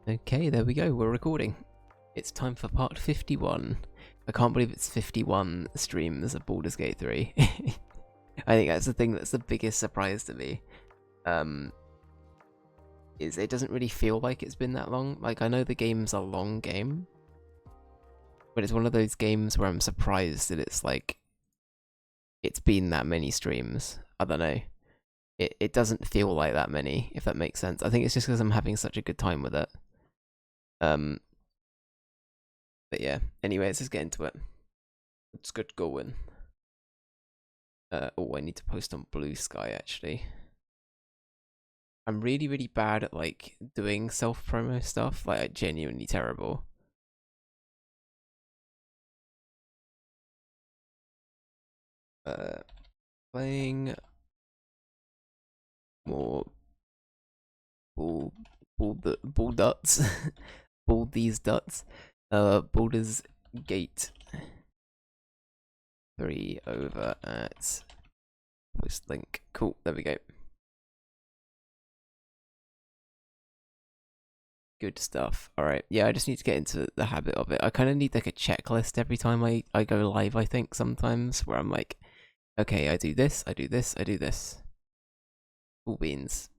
Okay, there we go, we're recording. It's time for part 51. I can't believe it's 51 streams of Baldur's Gate 3. I think that's the thing that's the biggest surprise to me. Is it doesn't really feel like it's been that long. Like, I know the game's a long game, but it's one of those games where I'm surprised that it's like, it's been that many streams. I don't know. It doesn't feel like that many, if that makes sense. I think it's just because I'm having such a good time with it. But yeah, anyway, let's just get into it. Let's get going. Oh, I need to post on Blue Sky, actually. I'm really, really bad at, like, doing self-promo stuff. Like, genuinely terrible. Playing more Ball Duts. Ball these Duts. Baldur's Gate 3 over at post link. Cool, there we go. Good stuff. Alright, yeah, I just need to get into the habit of it. I kind of need like a checklist every time I go live, I think, sometimes, where I'm like, okay, I do this, I do this, I do this. Cool beans.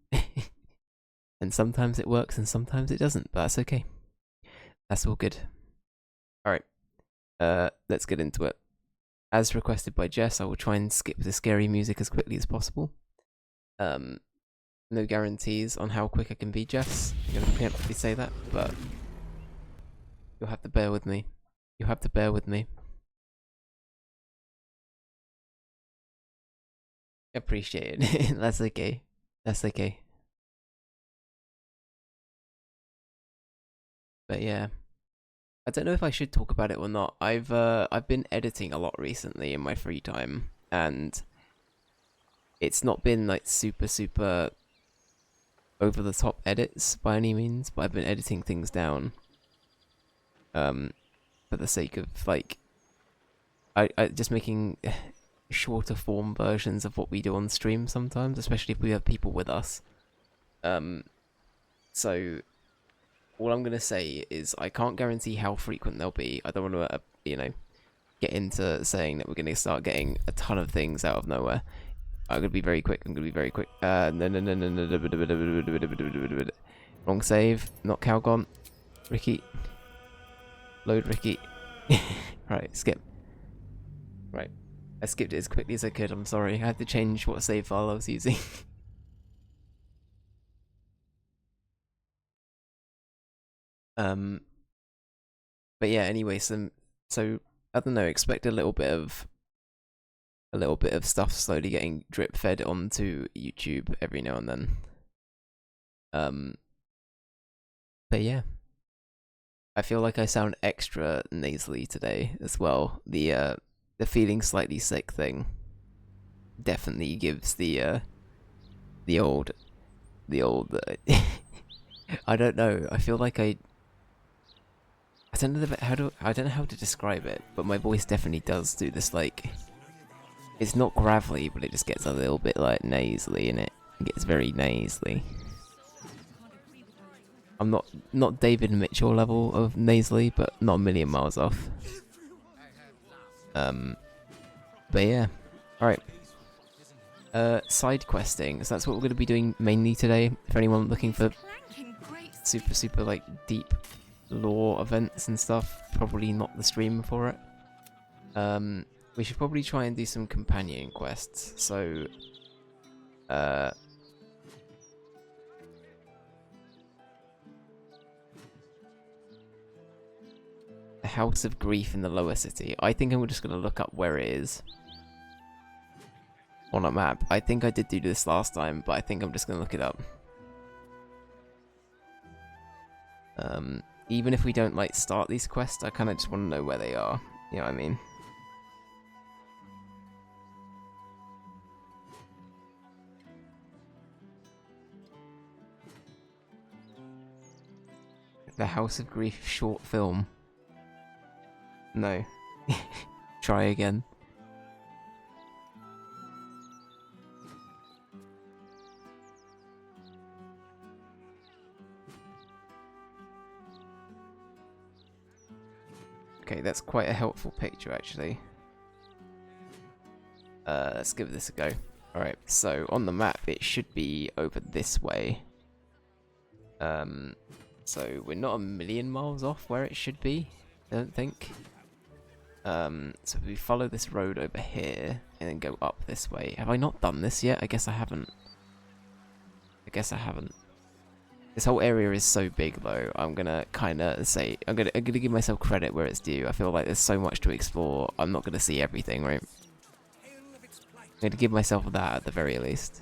And sometimes it works and sometimes it doesn't, but that's okay. That's all good. Alright, let's get into it. As requested by Jess, I will try and skip the scary music as quickly as possible. No guarantees on how quick I can be, Jess. I'm going to preemptively say that, but you'll have to bear with me. You have to bear with me. Appreciate it. That's okay. That's okay. But yeah, I don't know if I should talk about it or not. I've been editing a lot recently in my free time, and it's not been like super over the top edits by any means, but I've been editing things down. For the sake of like, I just making shorter form versions of what we do on stream sometimes, especially if we have people with us. So all I'm gonna say is I can't guarantee how frequent they'll be. I don't want to, get into saying that we're gonna start getting a ton of things out of nowhere. I'm gonna be very quick. No. Wrong save. Not Calgon. Ricky. Load Ricky. Right, skip. Right. I skipped it as quickly as I could, I'm sorry. I had to change what save file I was using. But yeah, anyway, so I don't know, expect a little bit of stuff slowly getting drip fed onto YouTube every now and then. But yeah. I feel like I sound extra nasally today as well. The feeling slightly sick thing definitely gives the old I don't know. I feel like I don't know I don't know how to describe it, but my voice definitely does do this, like, it's not gravelly, but it just gets a little bit like nasally in it. It gets very nasally. I'm not David Mitchell level of nasally, but not a million miles off. But yeah. Alright. Side questing. So that's what we're going to be doing mainly today. For anyone looking for super like deep lore events and stuff, probably not the stream for it. We should probably try and do some companion quests. So the House of Grief in the Lower City. I think I'm just going to look up where it is on a map. I think I did do this last time, but I think I'm just going to look it up. Even if we don't, like, start these quests, I kind of just want to know where they are. You know what I mean? The House of Grief short film. No. Try again. Okay, that's quite a helpful picture, actually. Let's give this a go. Alright, so on the map, it should be over this way. So we're not a million miles off where it should be, I don't think. So if we follow this road over here, and then go up this way. Have I not done this yet? I guess I haven't. This whole area is so big, though. I'm gonna kinda say, I'm gonna give myself credit where it's due. I feel like there's so much to explore. I'm not gonna see everything, right? I'm gonna give myself that at the very least.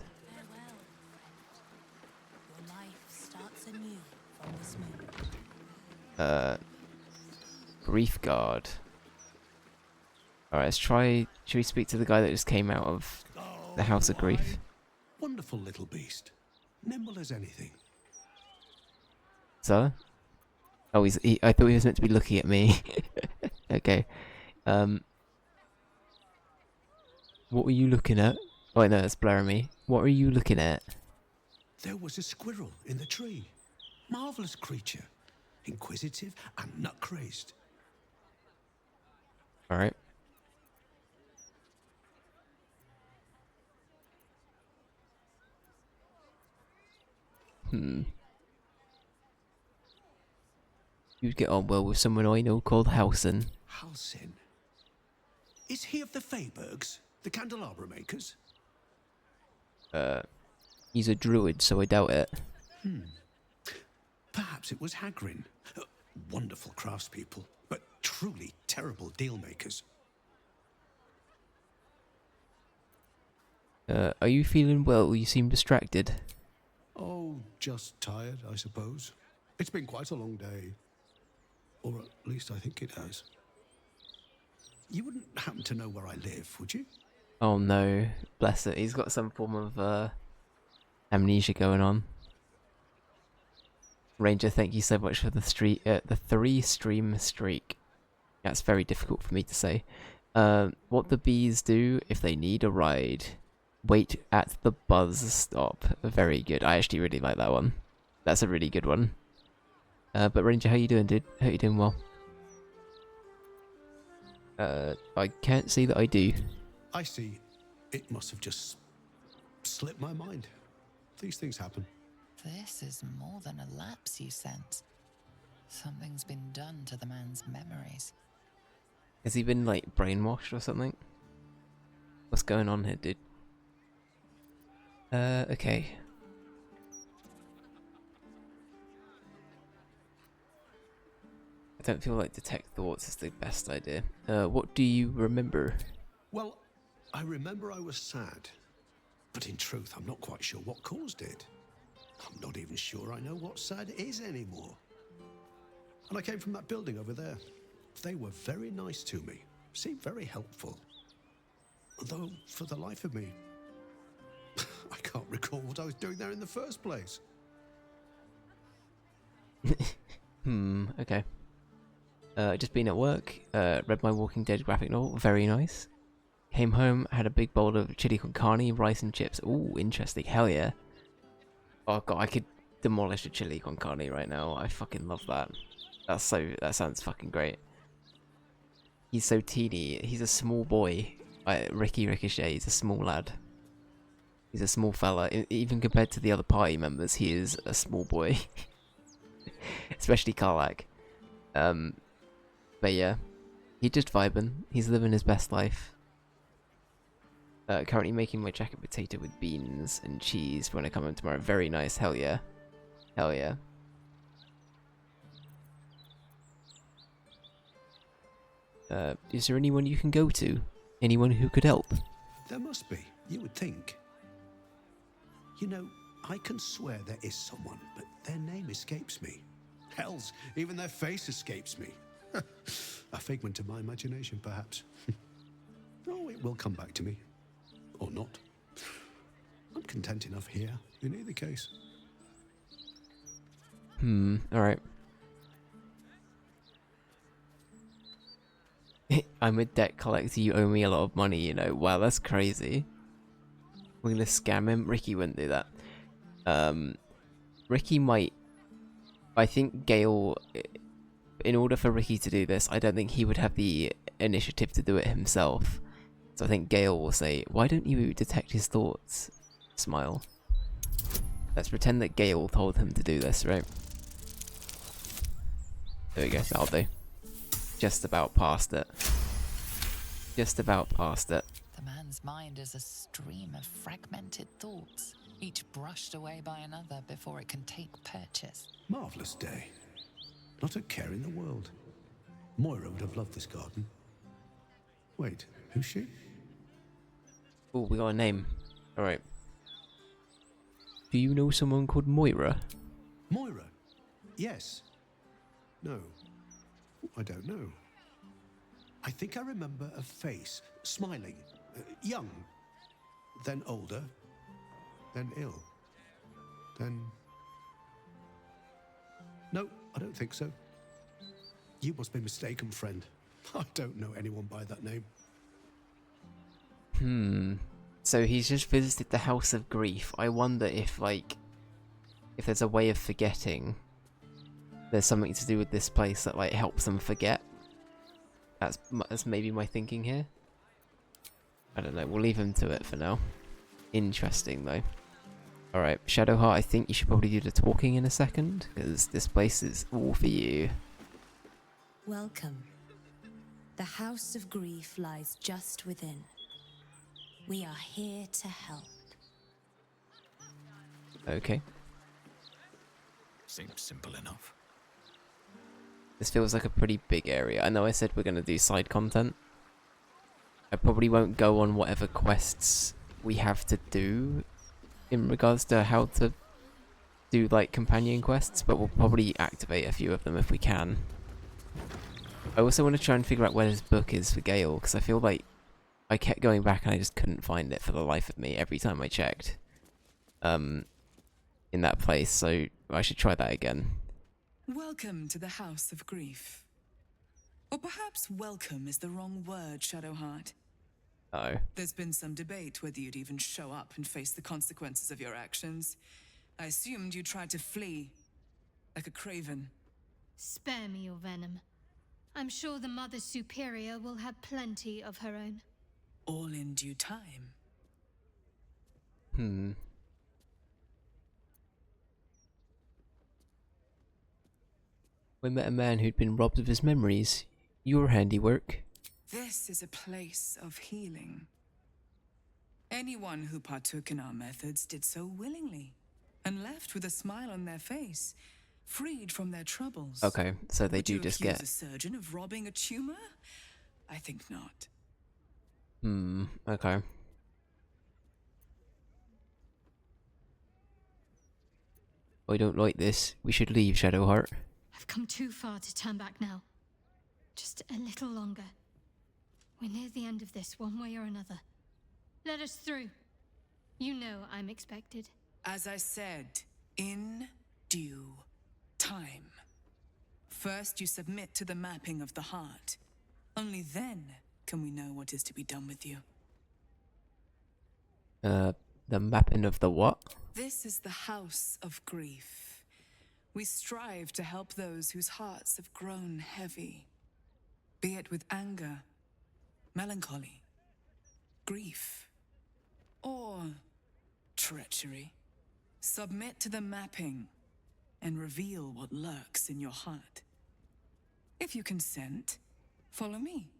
Grief guard. Alright, let's try. Should we speak to the guy that just came out of the House of Grief? Wonderful little beast. Nimble as anything. So? Oh, I thought he was meant to be looking at me. Okay. What were you looking at? Oh, no, it's blurring me. What are you looking at? There was a squirrel in the tree. Marvellous creature. Inquisitive and nut-crazed. Alright. You'd get on well with someone I know called Halsin. Halsin? Is he of the Feybergs, the candelabra makers? He's a druid, so I doubt it. Perhaps it was Hagrin. Wonderful craftspeople, but truly terrible deal-makers. Are you feeling well? You seem distracted. Oh, just tired, I suppose. It's been quite a long day. Or at least I think it has. You wouldn't happen to know where I live, would you? Oh no, bless it. He's got some form of amnesia going on. Ranger, thank you so much for the 3-stream streak. That's very difficult for me to say. What the bees do if they need a ride. Wait at the bus stop. Very good. I actually really like that one. That's a really good one. But Ranger, how you doing, dude? Hope you're doing well. I can't see that I do. I see. It must have just slipped my mind. These things happen. This is more than a lapse, you sense. Something's been done to the man's memories. Has he been, like, brainwashed or something? What's going on here, dude? Okay. I don't feel like detect thoughts is the best idea. What do you remember? Well, I remember I was sad. But in truth, I'm not quite sure what caused it. I'm not even sure I know what sad is anymore. And I came from that building over there. They were very nice to me. Seemed very helpful. Though, for the life of me, I can't recall what I was doing there in the first place. Okay. Just been at work, read my Walking Dead graphic novel, very nice. Came home, had a big bowl of chili con carne, rice and chips. Ooh, interesting, hell yeah. Oh god, I could demolish a chili con carne right now. I fucking love that. That sounds fucking great. He's so teeny, he's a small boy. Ricky Ricochet, he's a small lad. He's a small fella. Even compared to the other party members, he is a small boy. Especially Karlak. But yeah, he's just vibing. He's living his best life. Currently making my jacket potato with beans and cheese for when I come home tomorrow. Very nice. Hell yeah. Hell yeah. Is there anyone you can go to? Anyone who could help? There must be, you would think. You know, I can swear there is someone, but their name escapes me. Hells, even their face escapes me. A figment of my imagination, perhaps. Oh, it will come back to me. Or not. I'm content enough here, in either case. Alright. I'm a debt collector, you owe me a lot of money, you know. Wow, that's crazy. We're gonna scam him? Ricky wouldn't do that. Ricky might... I think Gale In order for Ricky to do this, I don't think he would have the initiative to do it himself. So I think Gale will say, "Why don't you detect his thoughts?" Smile. Let's pretend that Gale told him to do this, right? There we go, that'll do. Just about past it. Just about past it. The man's mind is a stream of fragmented thoughts, each brushed away by another before it can take purchase. Marvellous day. Not a care in the world. Moira would have loved this garden. Wait, who's she? Oh, we got a name. Alright. Do you know someone called Moira? Moira? Yes. No. I don't know. I think I remember a face, smiling, young, then older, then ill, then... No, I don't think so. You must be mistaken, friend. I don't know anyone by that name. So he's just visited the House of Grief. I wonder if, like, if there's a way of forgetting. There's something to do with this place that, like, helps them forget. That's maybe my thinking here. I don't know, we'll leave him to it for now. Interesting, though. Alright, Shadowheart, I think you should probably do the talking in a second, because this place is all for you. Welcome. The House of Grief lies just within. We are here to help. Okay. Seems simple enough. This feels like a pretty big area. I know I said we're going to do side content. I probably won't go on whatever quests we have to do in regards to how to do, like, companion quests, but we'll probably activate a few of them if we can. I also want to try and figure out where this book is for Gale, because I feel like I kept going back and I just couldn't find it for the life of me every time I checked. In that place, so I should try that again. Welcome to the House of Grief. Or perhaps welcome is the wrong word, Shadowheart. Oh. There's been some debate whether you'd even show up and face the consequences of your actions. I assumed you tried to flee, like a craven. Spare me your venom. I'm sure the Mother Superior will have plenty of her own. All in due time. We met a man who'd been robbed of his memories. Your handiwork. This is a place of healing. Anyone who partook in our methods did so willingly, and left with a smile on their face, freed from their troubles. Okay, so they Would do you just accuse get... a surgeon of robbing a tumor? I think not. Okay. I don't like this. We should leave, Shadowheart. I've come too far to turn back now. Just a little longer. We're near the end of this, one way or another. Let us through. You know I'm expected. As I said, in due time. First, you submit to the mapping of the heart. Only then can we know what is to be done with you. The mapping of the what? This is the House of Grief. We strive to help those whose hearts have grown heavy, be it with anger, melancholy, grief, or treachery. Submit to the mapping and reveal what lurks in your heart. If you consent, follow me.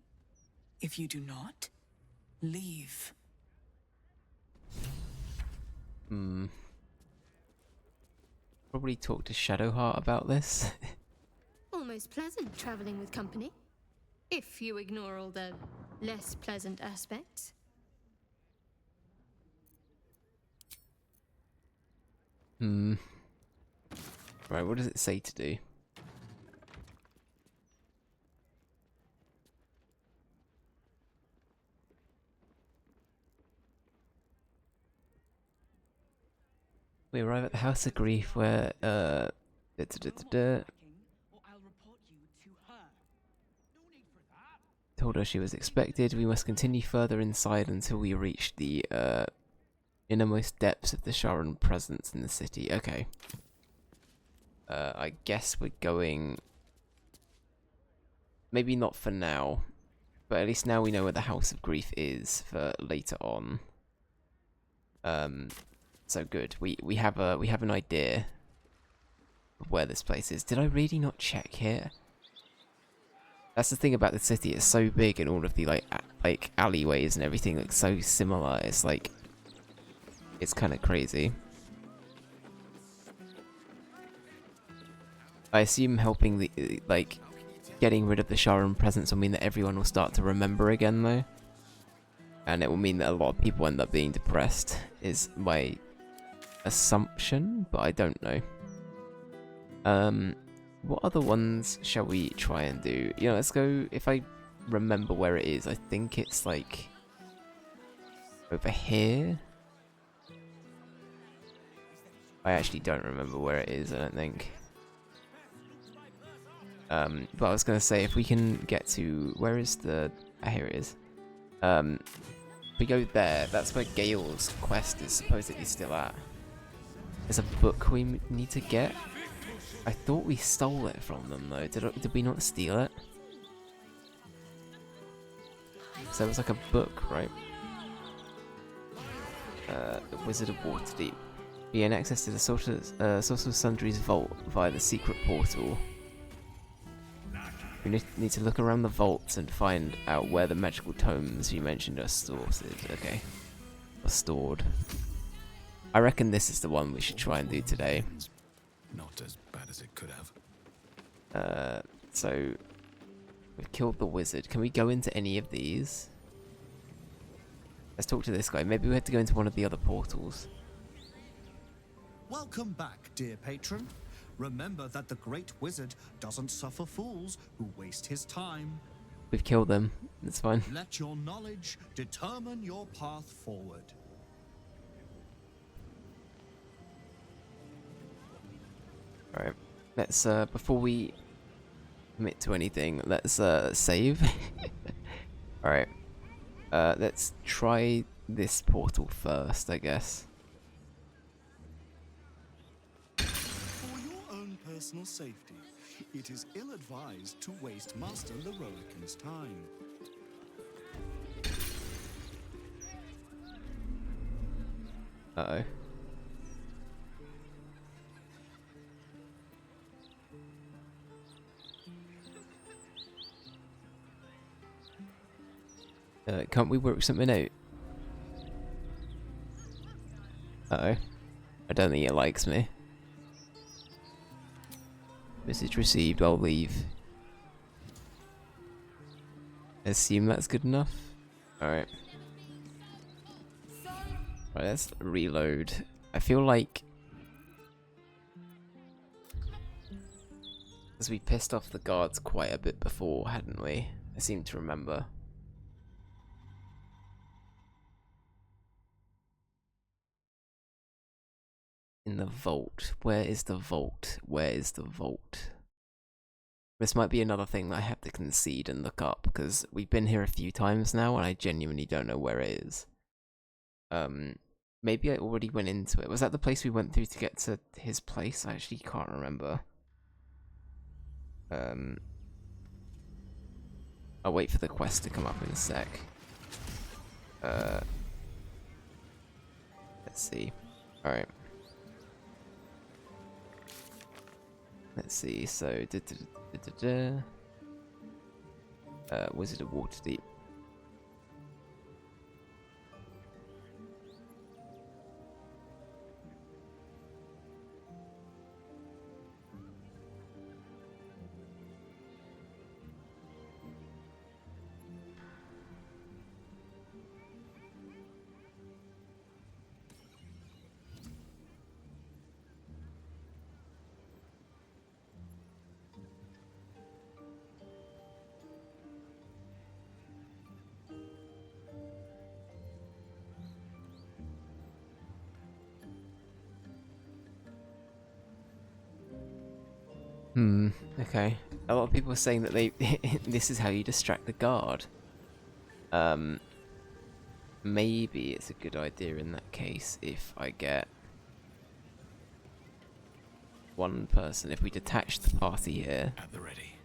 If you do not, leave. Probably talk to Shadowheart about this. Almost pleasant traveling with company. If you ignore all the less pleasant aspects. Right, what does it say to do? We arrive at the House of Grief where, told her she was expected. We must continue further inside until we reach the, innermost depths of the Sharon presence in the city. Okay. I guess we're going maybe not for now, but at least now we know where the House of Grief is for later on. So good. We have an idea of where this place is. Did I really not check here? That's the thing about the city. It's so big, and all of the like alleyways and everything look so similar. It's like it's kind of crazy. I assume helping the getting rid of the Sharon presence will mean that everyone will start to remember again, though, and it will mean that a lot of people end up being depressed. Is my assumption, but I don't know. What other ones shall we try and do? You know, let's go. If I remember where it is, I think it's like over here. I actually don't remember where it is. I don't think. But I was gonna say, if we can get to, where is the? Ah, here it is. If we go there, that's where Gale's quest is supposedly still at. There's a book we need to get. I thought we stole it from them though. Did we not steal it? So it was like a book, right? The Wizard of Waterdeep. We gain access to the Sorcerer's Sundry's vault via the secret portal. We need to look around the vaults and find out where the magical tomes you mentioned are stored. Okay. Are stored. I reckon this is the one we should try and do today. Not as bad as it could have. So we've killed the wizard. Can we go into any of these? Let's talk to this guy. Maybe we have to go into one of the other portals. Welcome back, dear patron. Remember that the great wizard doesn't suffer fools who waste his time. We've killed them. That's fine. Let your knowledge determine your path forward. Alright. Let's, before we commit to anything, let's, save. Alright. Let's try this portal first, I guess. For your own personal safety, it is ill-advised to waste Master Lorroakan's time. Uh-oh. Can't we work something out? Uh-oh. I don't think it likes me. Message received, I'll leave. Assume that's good enough? Alright. Right, let's reload. I feel like... Because we pissed off the guards quite a bit before, hadn't we? I seem to remember. In the vault. Where is the vault? Where is the vault? This might be another thing that I have to concede and look up, because we've been here a few times now and I genuinely don't know where it is. Maybe I already went into it. Was that the place we went through to get to his place? I actually can't remember. I'll wait for the quest to come up in a sec. Let's see. Alright. Let's see, so Wizard of Waterdeep. Okay. A lot of people are saying that they this is how you distract the guard. Maybe it's a good idea in that case if I get one person. If we detach the party here. At the ready.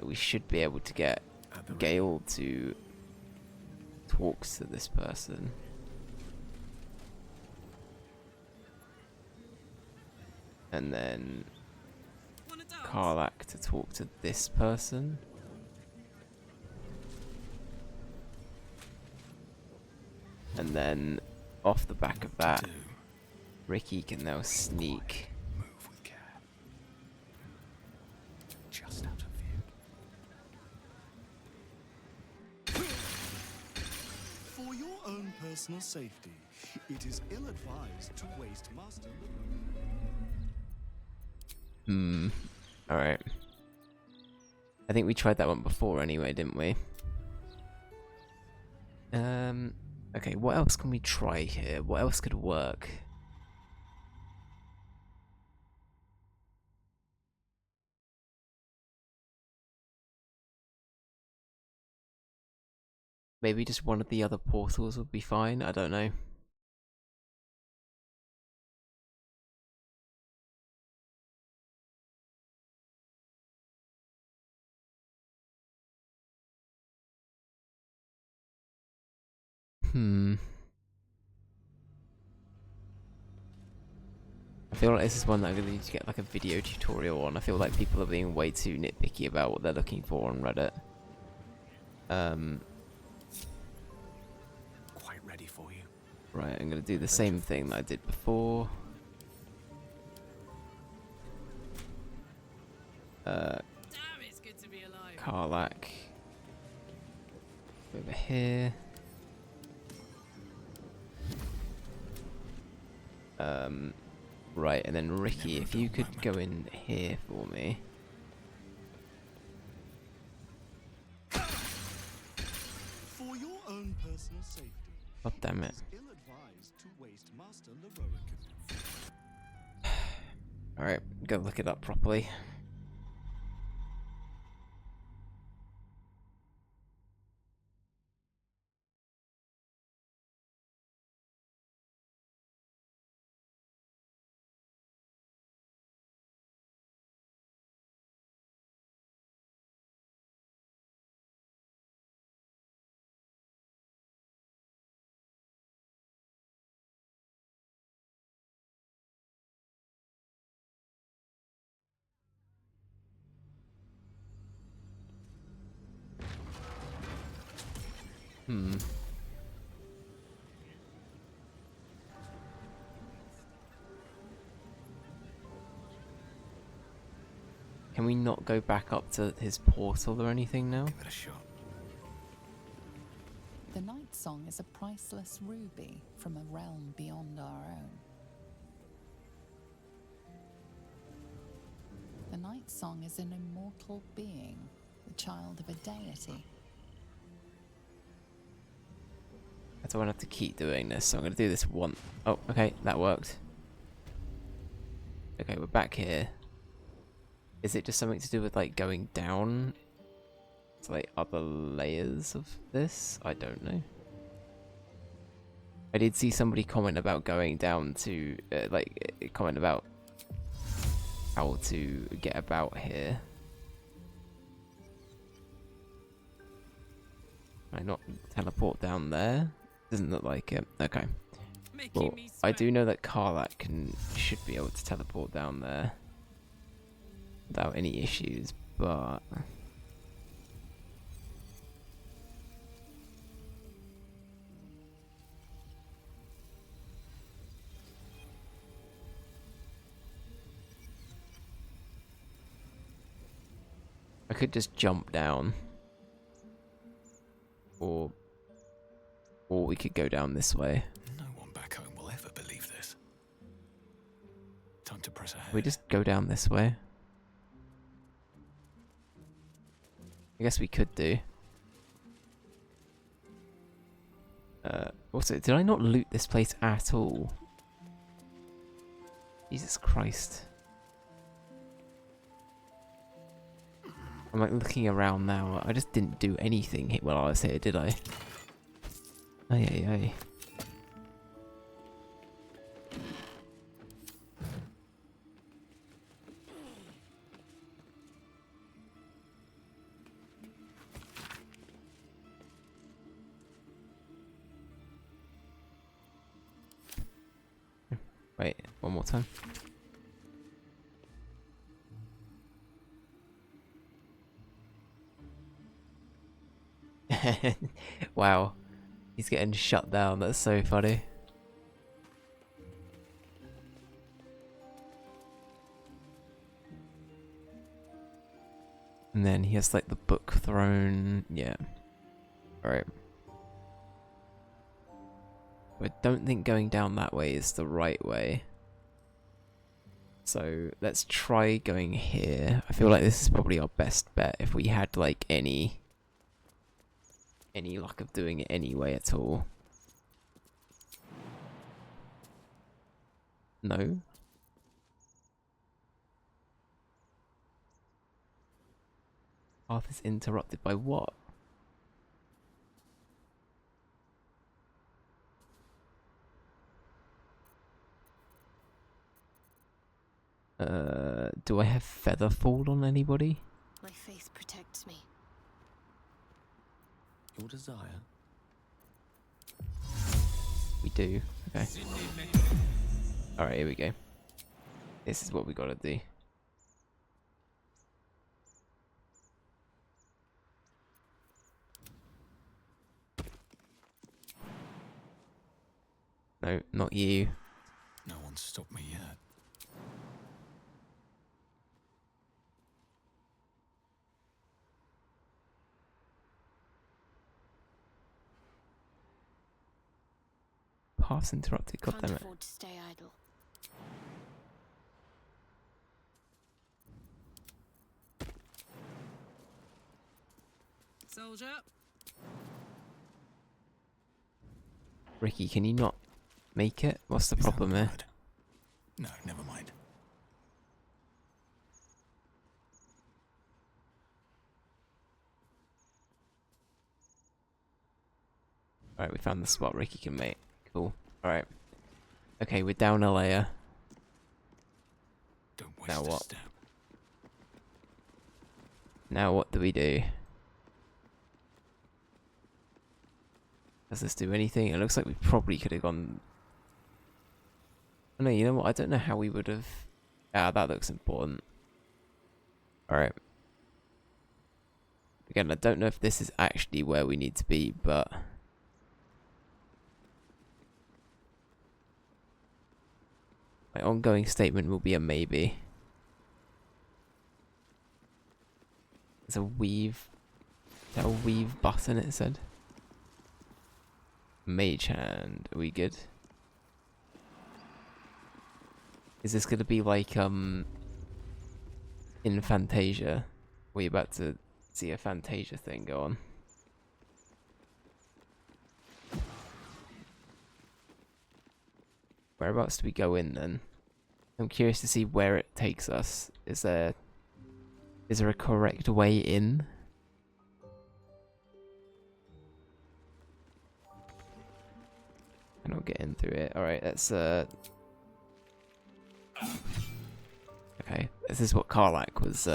we should be able to get Gale to talk to this person. And then Karlak to talk to this person. And then off the back of that, Ricky can now sneak. Move with care. Just out of view. For your own personal safety, it is ill-advised to waste Master. Alright. I think we tried that one before anyway, didn't we? Okay, what else can we try here? What else could work? Maybe just one of the other portals would be fine, I don't know. I feel like this is one that I'm going to need to get like a video tutorial on. I feel like people are being way too nitpicky about what they're looking for on Reddit. Quite ready for you. Right, I'm going to do the same thing that I did before. Damn, it's good to be alive. Karlak. Over here. Right, and then Ricky, if you could go in here for me. For your own personal safety, God damn it. it is ill-advised to waste Master Leroican. Alright, go look it up properly. Can we not go back up to his portal or anything now? Give it a shot. The Night Song is a priceless ruby from a realm beyond our own. The Night Song is an immortal being, the child of a deity. I don't have to keep doing this, so I'm going to do this one. Oh, okay, that worked. Okay, we're back here. Is it just something to do with, like, going down to, like, other layers of this? I don't know. I did see somebody comment about going down to, comment about how to get about here. Can I not teleport down there? Doesn't look like it. Okay. Well, I do know that Karlak should be able to teleport down there without any issues, but I could just jump down, or we could go down this way. No one back home will ever believe this. Time to press ahead. We just go down this way. I guess we could do. Also, did I not loot this place at all? Jesus Christ. I'm like looking around now. I just didn't do anything while I was here, did I? Ay, ay, ay. one more time. Wow, he's getting shut down. That's so funny. And then he has like the book throne. Yeah. Alright. I don't think going down that way is the right way. So let's try going here. I feel like this is probably our best bet if we had like any luck of doing it anyway at all. No? Path is interrupted by what? Do I have feather fall on anybody? My faith protects me. Your desire. We do. Okay. Alright, here we go. This is what we gotta do. No, not you. No one's stopped me yet. Path's interrupted, god Can't damn it. afford to stay idle. Soldier. Ricky, can you not make it? What's the Is that problem here? word? No, never mind. Alright, we found the spot Ricky can make. Cool. Alright. Okay, we're down a layer. Don't waste Now a what? step. Now what do we do? Does this do anything? It looks like we probably could have gone... Oh, no, you know what? I don't know how we would have... Ah, that looks important. Alright. Again, I don't know if this is actually where we need to be, but... My ongoing statement will be a maybe. There's a weave... Is that a weave button, it said? Mage hand. Are we good? Is this gonna be like in Fantasia? We're about to see a Fantasia thing go on. Whereabouts do we go in then? I'm curious to see where it takes us. Is there a correct way in? And I'll get in through it. Alright, let's okay. This is what Karlach was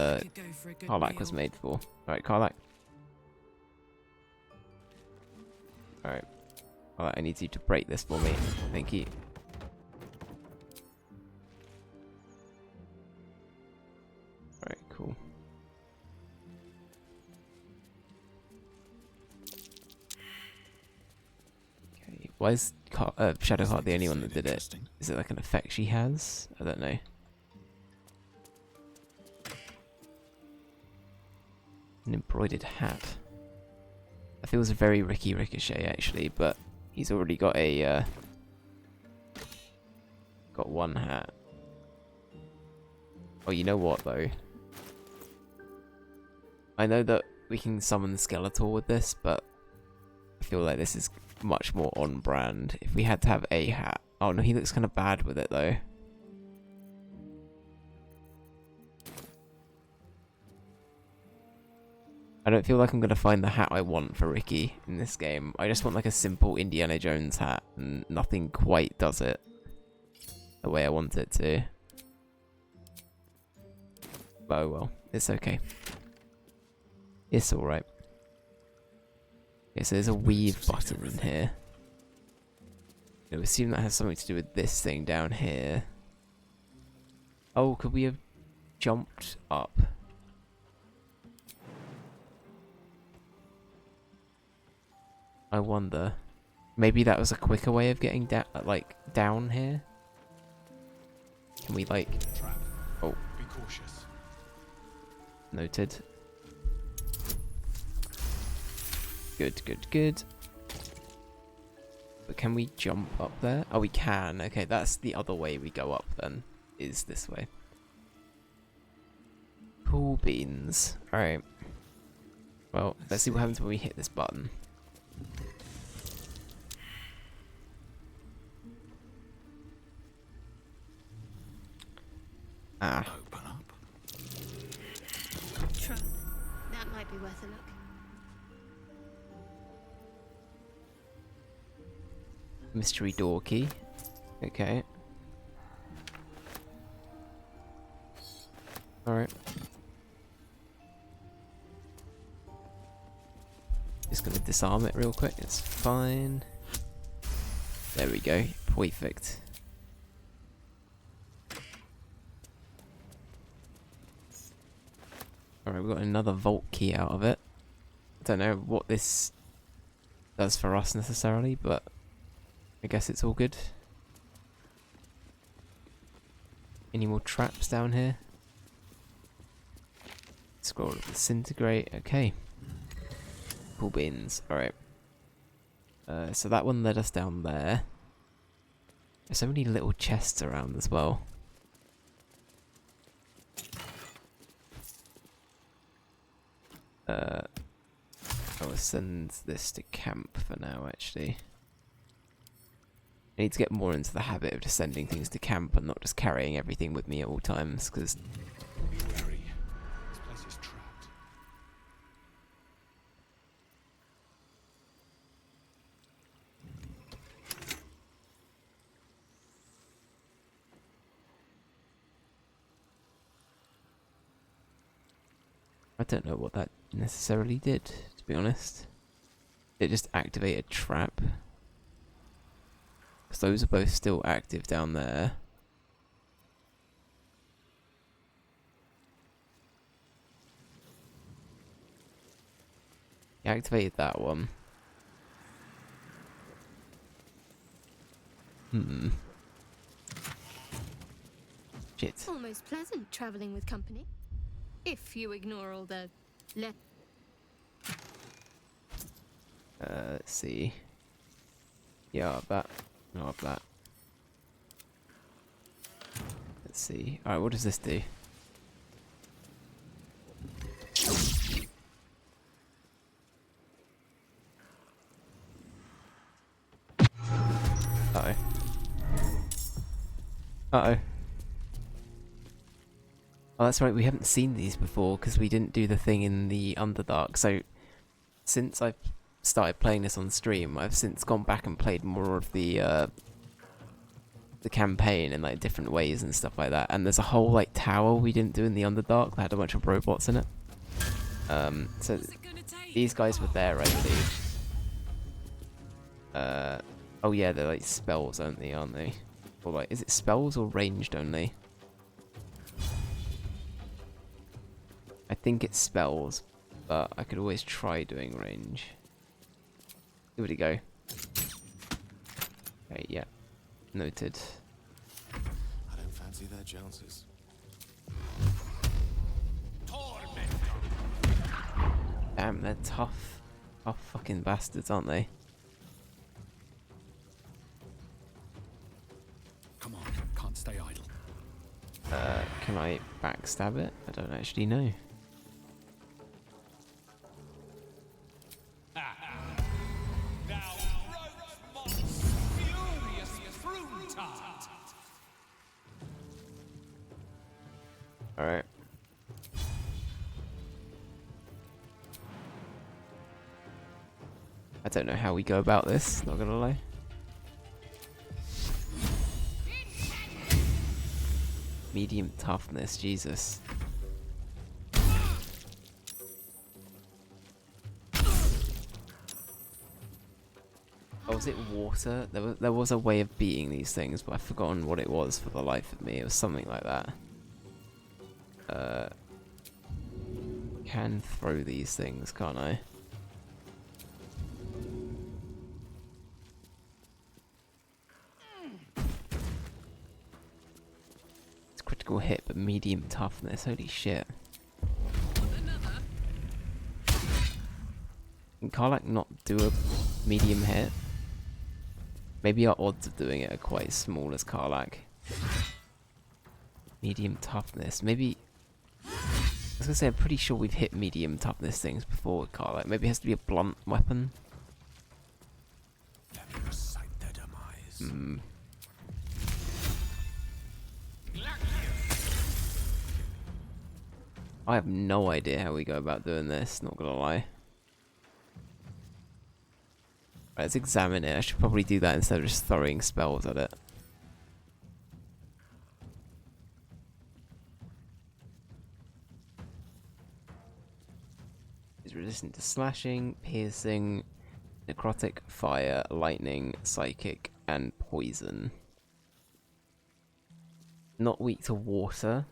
made for. Alright, Karlach. Alright. Alright, I need you to break this for me. Thank you. Alright, cool. Okay, why is Shadowheart the only one that did it? Interesting. Is it like an effect she has? I don't know. An embroidered hat. That feels very Ricky Ricochet actually, but he's already got a got one hat. Oh, you know what though? I know that we can summon Skeletor with this, but I feel like this is much more on brand. If we had to have a hat. Oh no, he looks kind of bad with it though. I don't feel like I'm going to find the hat I want for Ricky in this game. I just want like a simple Indiana Jones hat, and nothing quite does it the way I want it to. Oh well, it's okay. It's alright. Okay, so there's a weave button in here. I assume that has something to do with this thing down here. Oh, could we have jumped up? I wonder. Maybe that was a quicker way of getting down here. Can we like? Trap. Oh, Be cautious. noted. Good, good, good. But can we jump up there? Oh, we can. Okay, that's the other way we go up then. Is this way. Cool beans. Alright. Well, let's see what happens when we hit this button. Ah. Open up. Trunk. That might be worth a look. Mystery door key. Okay. Alright. Just gonna disarm it real quick, it's fine. There we go. Perfect. Alright, we got another vault key out of it. I don't know what this does for us necessarily, but I guess it's all good. Any more traps down here? Scroll to disintegrate. Okay. Cool beans. Alright. So that one led us down there. There's so many little chests around as well. I'll send this to camp for now, actually. I need to get more into the habit of just sending things to camp and not just carrying everything with me at all times, because Be wary. This place is trapped. I don't know what that necessarily did, to be honest. It just activated a trap. Because those are both still active down there. He activated that one. Shit. Almost pleasant traveling with company. If you ignore all the Let's see. Yeah, I'll have that. No, I'll have that. Let's see. Alright, what does this do? Uh-oh. Uh-oh. Oh, that's right, we haven't seen these before because we didn't do the thing in the Underdark. So, since I've started playing this on stream, I've since gone back and played more of the campaign in like different ways and stuff like that. And there's a whole like tower we didn't do in the Underdark that had a bunch of robots in it. So these guys were there, I believe. Oh yeah, they're like spells only, aren't they? Or like, is it spells or ranged only? I think it's spells, but I could always try doing range. Here we go. Okay, yeah. Noted. I don't fancy their chances. Damn, they're tough. Tough fucking bastards, aren't they? Come on, can't stay idle. Can I backstab it? I don't actually know. Alright. I don't know how we go about this, not gonna lie. Medium toughness, Jesus. Oh, was it water? There was a way of beating these things, but I've forgotten what it was for the life of me. It was something like that. Can throw these things, can't I? It's critical hit, but medium toughness. Holy shit. Can Karlach not do a medium hit? Maybe our odds of doing it are quite small as Karlach. Medium toughness. Maybe... I was gonna say, I'm pretty sure we've hit medium toughness things before with Karlach. Maybe it has to be a blunt weapon. Let me recite their demise. I have no idea how we go about doing this, not gonna lie. Right, let's examine it. I should probably do that instead of just throwing spells at it. Is resistant to slashing, piercing, necrotic, fire, lightning, psychic, and poison. Not weak to water.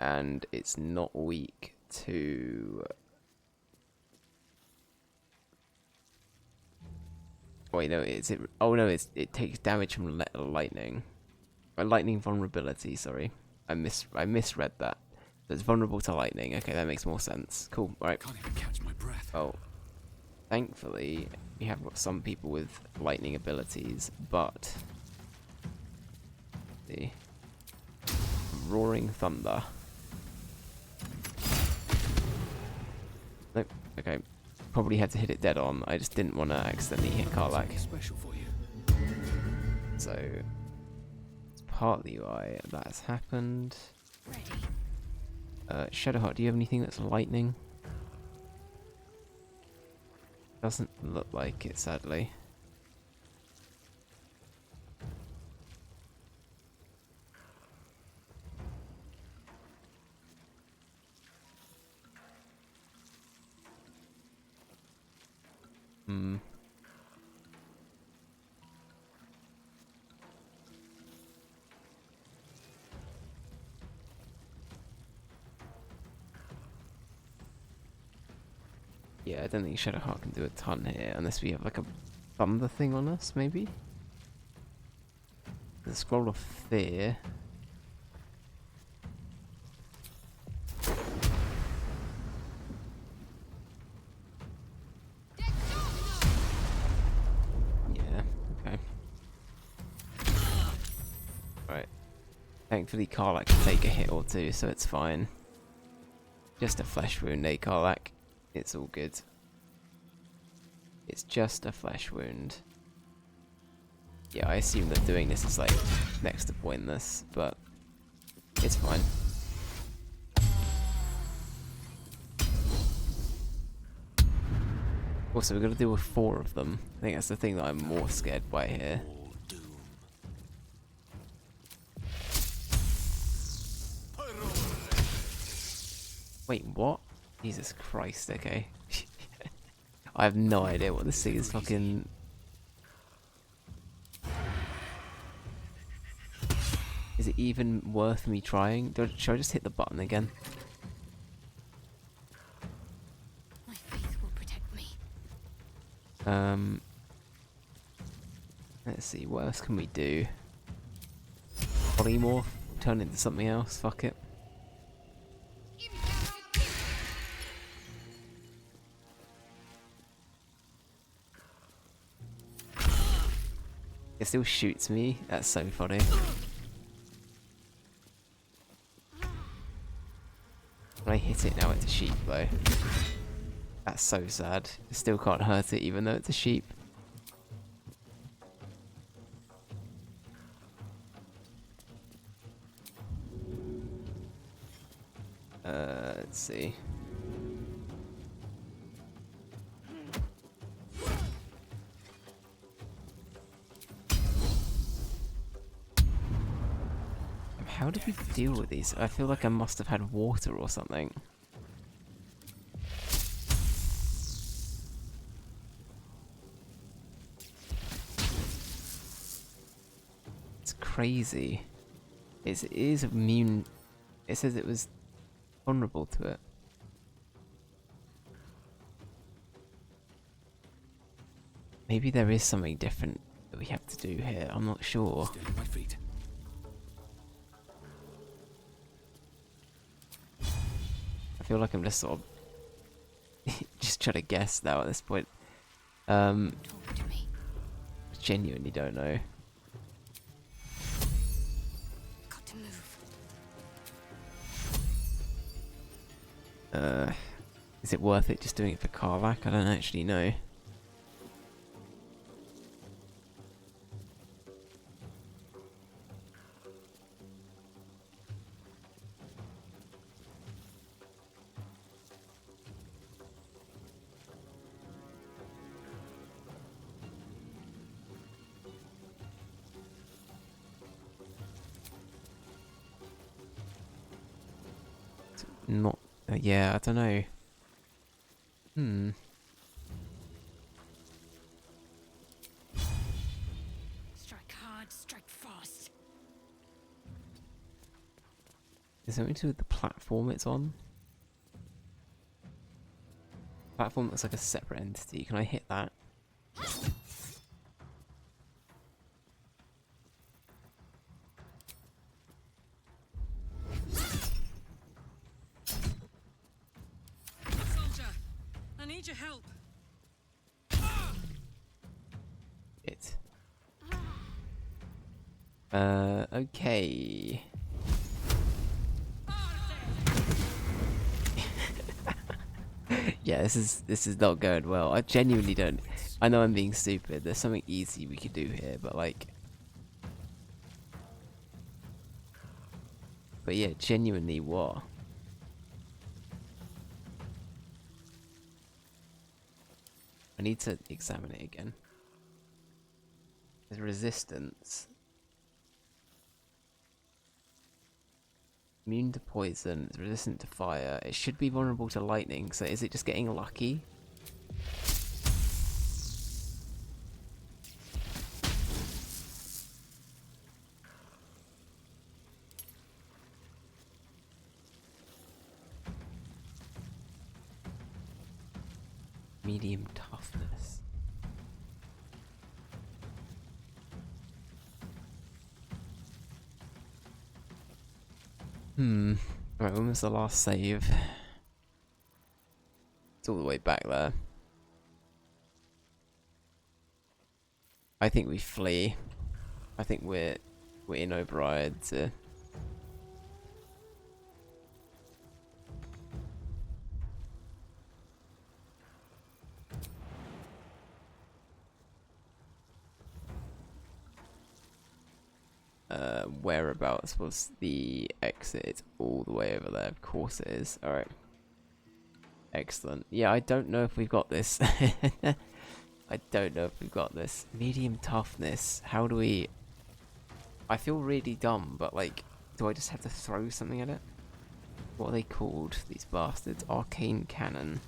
And it's not weak to... Wait, no, oh no, it takes damage from lightning. Lightning vulnerability, sorry. I misread that. So it's vulnerable to lightning. Okay, that makes more sense. Cool, alright. Can't even catch my breath. Oh. Thankfully, we have got some people with lightning abilities, but... The Roaring Thunder. Nope, okay. Probably had to hit it dead on. I just didn't want to accidentally hit Karlach. Special for you. So, it's partly why that's happened. Shadowheart, do you have anything that's lightning? Doesn't look like it, sadly. Yeah, I don't think Shadowheart can do a ton here, unless we have like a thunder thing on us, maybe? The Scroll of Fear. Yeah, okay. Right. Thankfully Karlach can take a hit or two, so it's fine. Just a flesh wound, eh, Karlach? It's all good. It's just a flesh wound. Yeah, I assume that doing this is like next to pointless, but it's fine. Also, we're gonna deal with 4 of them. I think that's the thing that I'm more scared by here. Wait, what? Jesus Christ, okay. I have no idea what this thing is fucking... Is it even worth me trying? Should I just hit the button again? My faith will protect me. Let's see, what else can we do? Polymorph? Turn into something else? Fuck it. It still shoots me. That's so funny. When I hit it now, it's a sheep though. That's so sad. I still can't hurt it even though it's a sheep. Let's see. How did we deal with these? I feel like I must have had water or something. It's crazy. It is immune It says it was vulnerable to it. Maybe there is something different that we have to do here. I'm not sure. Steady my feet. I feel like I'm just sort of just trying to guess now at this point. Talk to me. Genuinely don't know. Got to move. Is it worth it just doing it for Karvak? I don't actually know. Not. Yeah, I don't know. Strike hard, strike fast. Is something to do with the platform it's on? Platform looks like a separate entity. Can I hit that? Soldier, I need your help. It. Okay. Yeah, this is not going well. I genuinely don't. I know I'm being stupid. There's something easy we could do here, but like. But yeah, genuinely what? I need to examine it again. There's resistance. Immune to poison, it's resistant to fire. It should be vulnerable to lightning, so is it just getting lucky? Medium toughness. Right, when was the last save? It's all the way back there. I think we flee. I think we're in O'Brien to. Whereabouts was the exit? It's all the way over there. Of course it is. Alright. Excellent. Yeah, I don't know if we've got this. I don't know if we've got this. Medium toughness. How do we... I feel really dumb, but like, do I just have to throw something at it? What are they called, these bastards? Arcane cannon.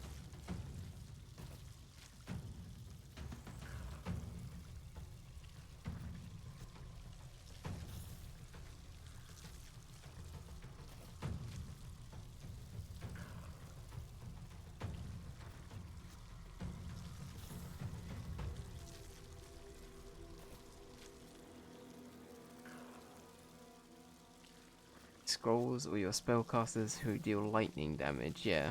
Scrolls or your spellcasters who deal lightning damage, yeah.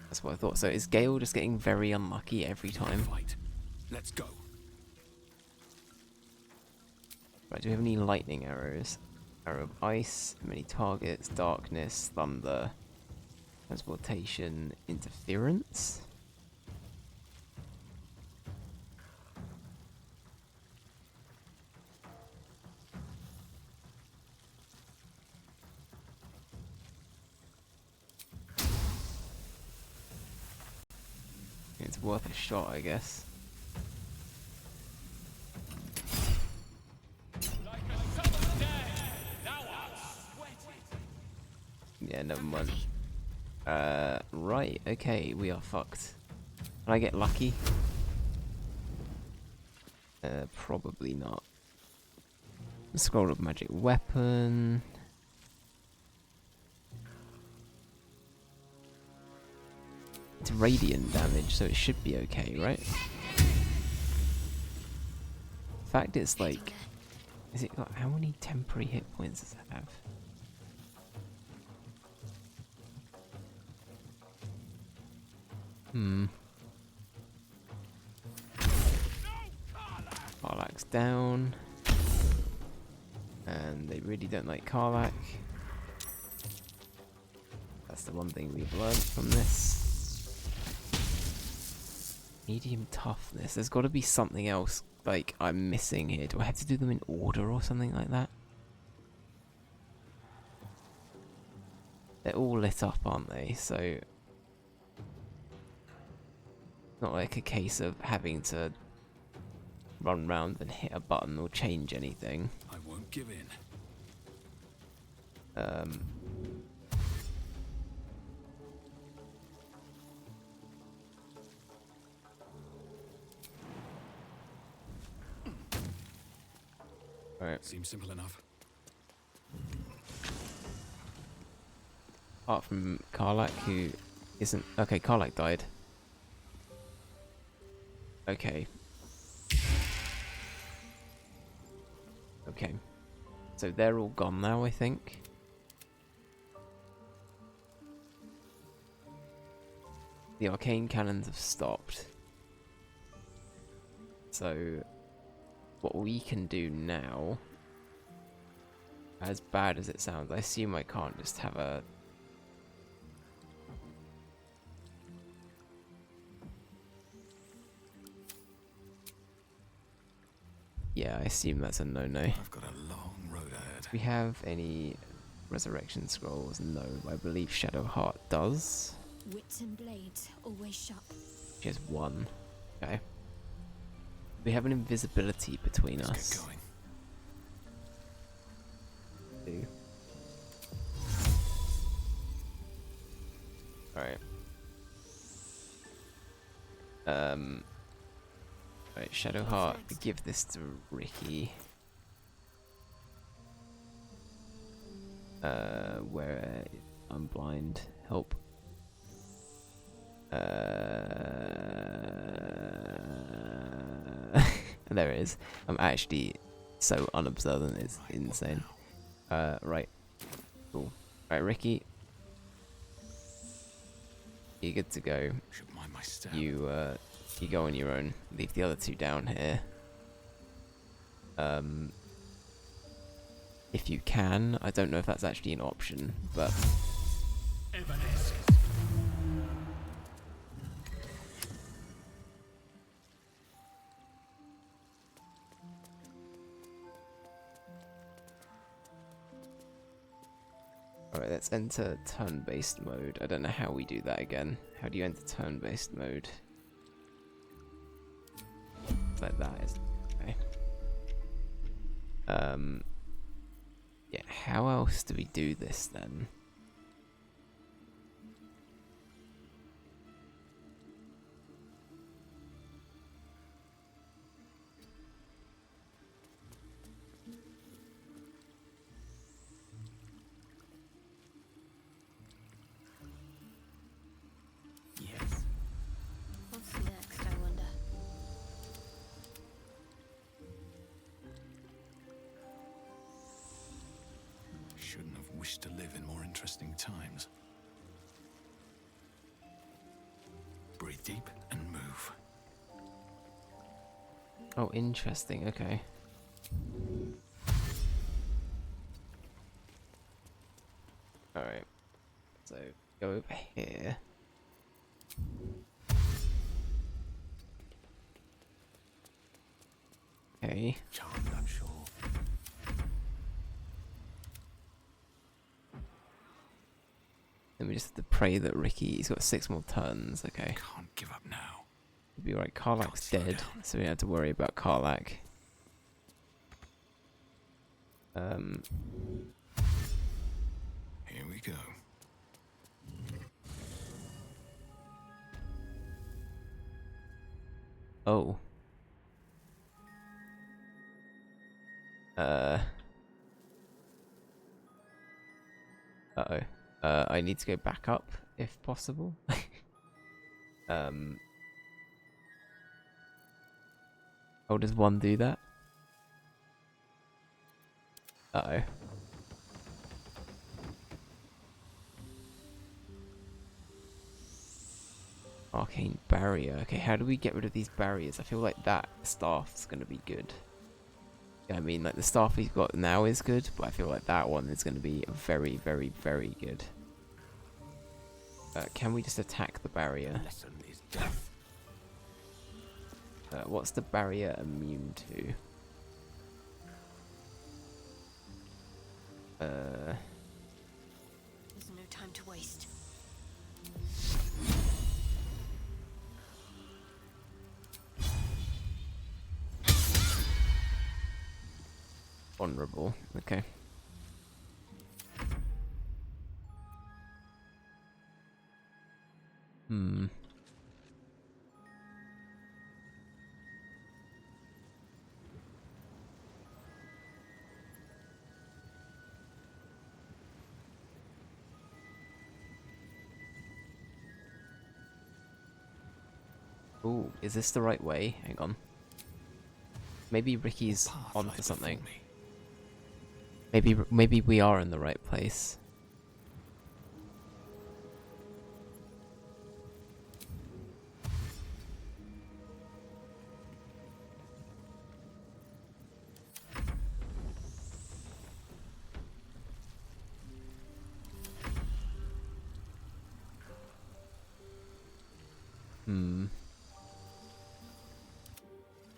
That's what I thought. So is Gale just getting very unlucky every time? Fight. Let's go. Right, do we have any lightning arrows? Arrow of ice, many targets, darkness, thunder, transportation, interference? It's worth a shot, I guess. Yeah, never mind. Right, okay, we are fucked. Can I get lucky? Probably not. Scroll of magic weapon. It's radiant damage, so it should be okay, right? In fact, it's like... Is it got... How many temporary hit points does it have? Karlak's down. And they really don't like Karlak. That's the one thing we've learned from this. Medium toughness. There's got to be something else like I'm missing here. Do I have to do them in order or something like that? They're all lit up, aren't they? So not like a case of having to run round and hit a button or change anything. I won't give in. Alright. Seems simple enough. Apart from Karlak, who isn't... Okay, Karlak died. Okay. Okay. So they're all gone now, I think. The arcane cannons have stopped. So... What we can do now, as bad as it sounds, I assume I can't just have a... Yeah, I assume that's a no-no. I've got a long road ahead. Do we have any resurrection scrolls? No, I believe Shadowheart does. Wits and blades always sharp. She has one. Okay. We have an invisibility between Let's us. get going. Two. Alright. Right, Shadowheart, give this to Ricky. Where I'm blind. Help. There it is. I'm actually so unobservant, it's insane. Right. Cool. Right, Ricky. You're good to go. Should mind my step. You go on your own. Leave the other two down here. If you can, I don't know if that's actually an option, but Evanescence. alright, let's enter turn-based mode. I don't know how we do that again. How do you enter turn-based mode? Like that is okay. Yeah, how else do we do this then? Yes. What's next, I wonder? Shouldn't have wished to live in more interesting times. Breathe deep and move. Oh, interesting, okay. Alright. So, go over here. Okay. Charmed, I'm sure. Then we just have to pray that Ricky's got 6 more turns, okay. Can't give up now. It'll be right, Karlak's Can't slow dead, down. so we don't have to worry about Karlak. Here we go. Oh. Uh-oh. I need to go back up, if possible. Oh, does one do that? Uh-oh. Arcane barrier. Okay, how do we get rid of these barriers? I feel like that staff's gonna be good. I mean, like, the staff we've got now is good, but I feel like that one is gonna be very, very, very good. Can we just attack the barrier? What's the barrier immune to? There's no time to waste. Vulnerable. Okay. Ooh, is this the right way? Hang on. Maybe Ricky's onto something. Maybe we are in the right place.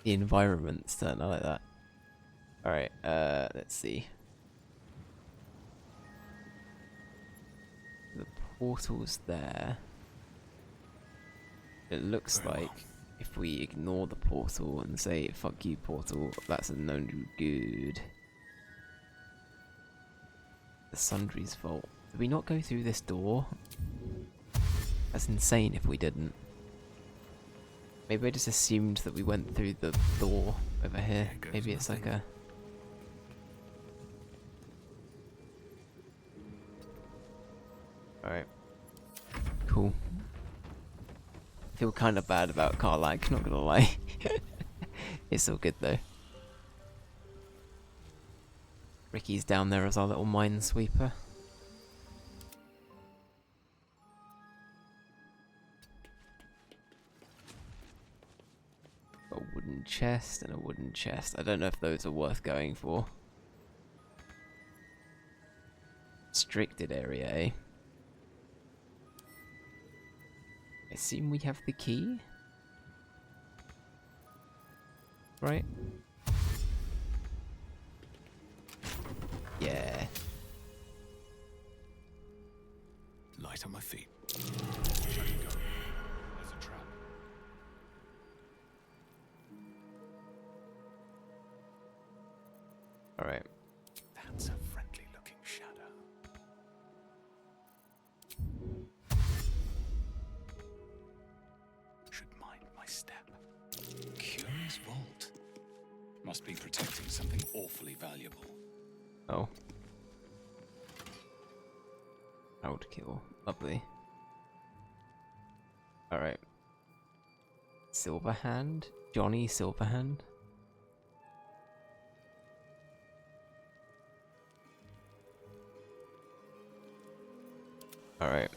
The environment's turn, I like that. Alright, let's see. The portal's there. It looks like if we ignore the portal and say, fuck you portal, that's a no good. The Sundry's vault. Did we not go through this door? That's insane if we didn't. Maybe I just assumed that we went through the door over here. Maybe it's like a... Alright. Cool. I feel kind of bad about car lag, not gonna lie. It's all good though. Ricky's down there as our little minesweeper. A wooden chest and a wooden chest. I don't know if those are worth going for. Restricted area, eh? I assume we have the key? Right? Yeah. Light on my feet. Where should I go? There's a trap. Alright. That's a friendly-looking shadow. Should mind my step. Curious vault. Must be protecting something awfully valuable. Oh. Outkill. Lovely. Alright. Silverhand? Johnny Silverhand? Alright.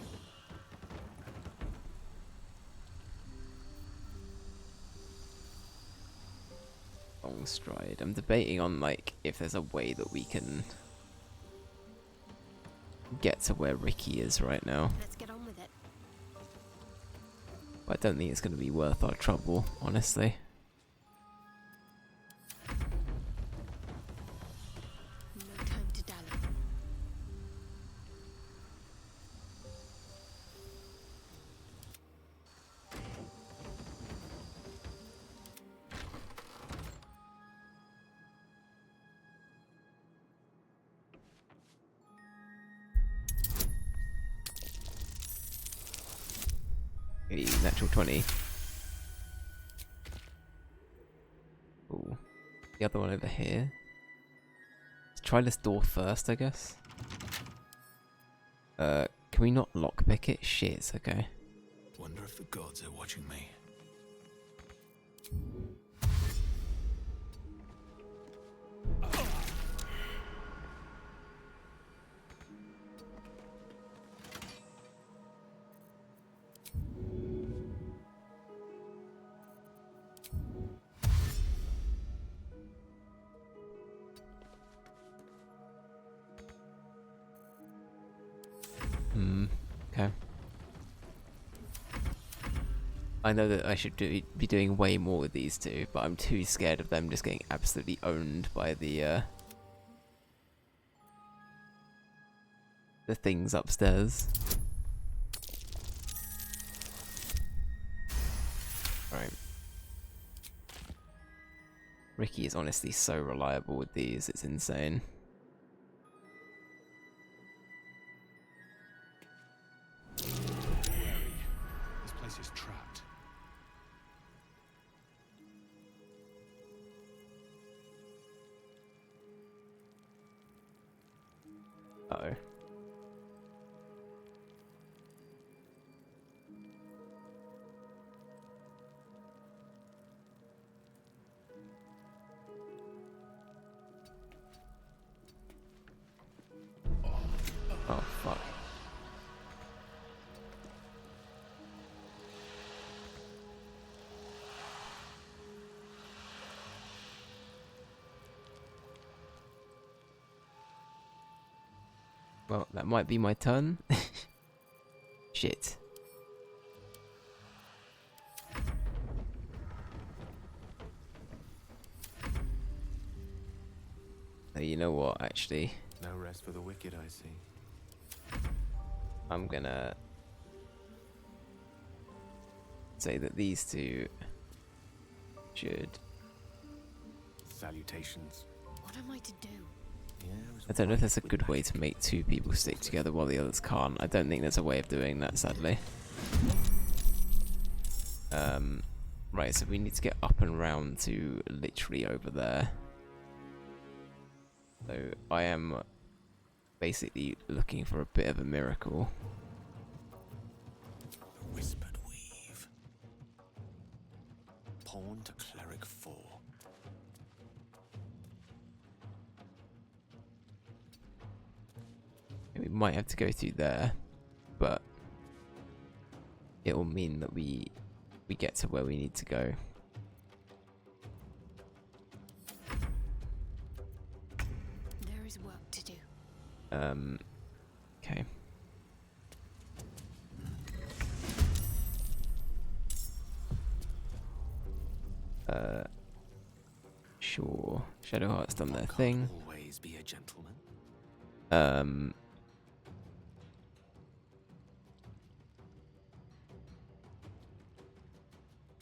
Long stride. I'm debating on, like, if there's a way that we can get to where Ricky is right now. Let's get on with it. But I don't think it's going to be worth our trouble, honestly. No time to dally. Hey, natural 20. Ooh. The other one over here. Let's try this door first, I guess. Can we not lockpick it? Shit, okay. Wonder if the gods are watching me. Okay. I know that I should be doing way more with these two, but I'm too scared of them just getting absolutely owned by the things upstairs. Right. Ricky is honestly so reliable with these, it's insane. This place is trapped. Uh-oh. Oh, fuck. Well, that might be my turn. Shit. You know what, actually? No rest for the wicked, I see. I'm gonna say that these two should... Salutations. What am I to do? Yeah, I don't know if there's a good way to make two people stick together while the others can't. I don't think there's a way of doing that, sadly. Right, so we need to get up and round to literally over there. So I am basically looking for a bit of a miracle. The whispered weave. Pawn to cleric 4. We might have to go through there, but it will mean that we get to where we need to go. There is work to do. Okay. Sure. Shadowheart's done their thing. Always be a gentleman.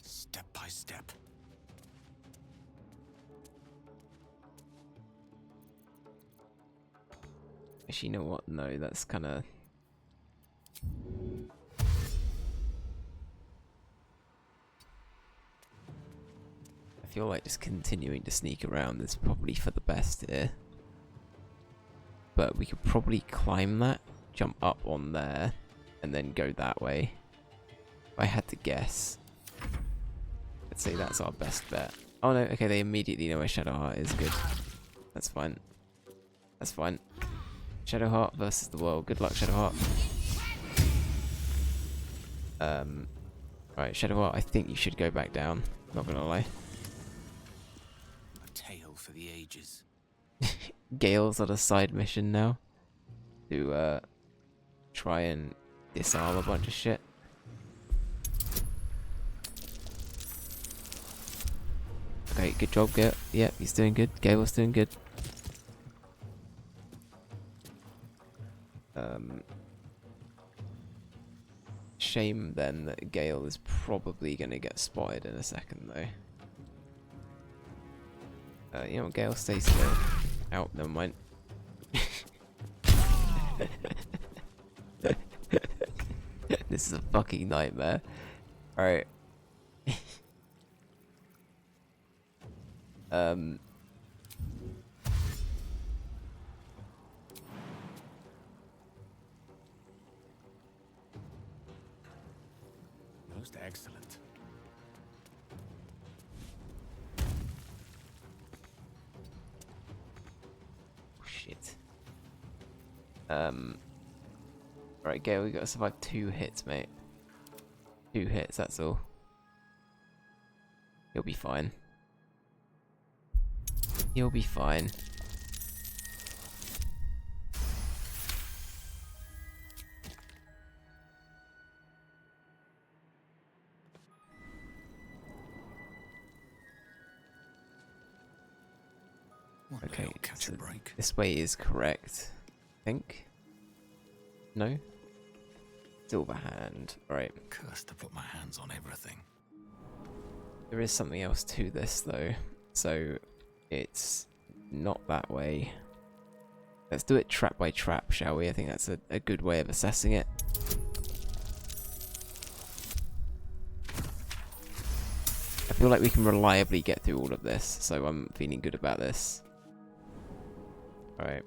Step by step. Actually, you know what? No, that's kind of... I feel like just continuing to sneak around is probably for the best here. But we could probably climb that, jump up on there, and then go that way. If I had to guess, I'd say that's our best bet. Oh no, okay, they immediately know where Shadowheart is. Good. That's fine. That's fine. Shadowheart versus the world. Good luck, Shadowheart. Right, Shadowheart, I think you should go back down. Not gonna lie. A tale for the ages. Gale's on a side mission now to try and disarm a bunch of shit. Okay, good job, Gale. Yep, he's doing good. Gale's doing good. Shame then that Gale is probably going to get spotted in a second though. You know what, Gale, stay still. Out, never mind. This is a fucking nightmare. Alright. Most excellent. Shit. Right, Gale, we gotta survive 2 hits, mate. 2 hits, that's all. You'll be fine. You'll be fine. One day Okay, I'll catch so a break. this way is correct. I think. No? Silver hand. Right. Cursed to put my hands on everything. There is something else to this though. So it's not that way. Let's do it trap by trap, shall we? I think that's a good way of assessing it. I feel like we can reliably get through all of this, so I'm feeling good about this. Alright.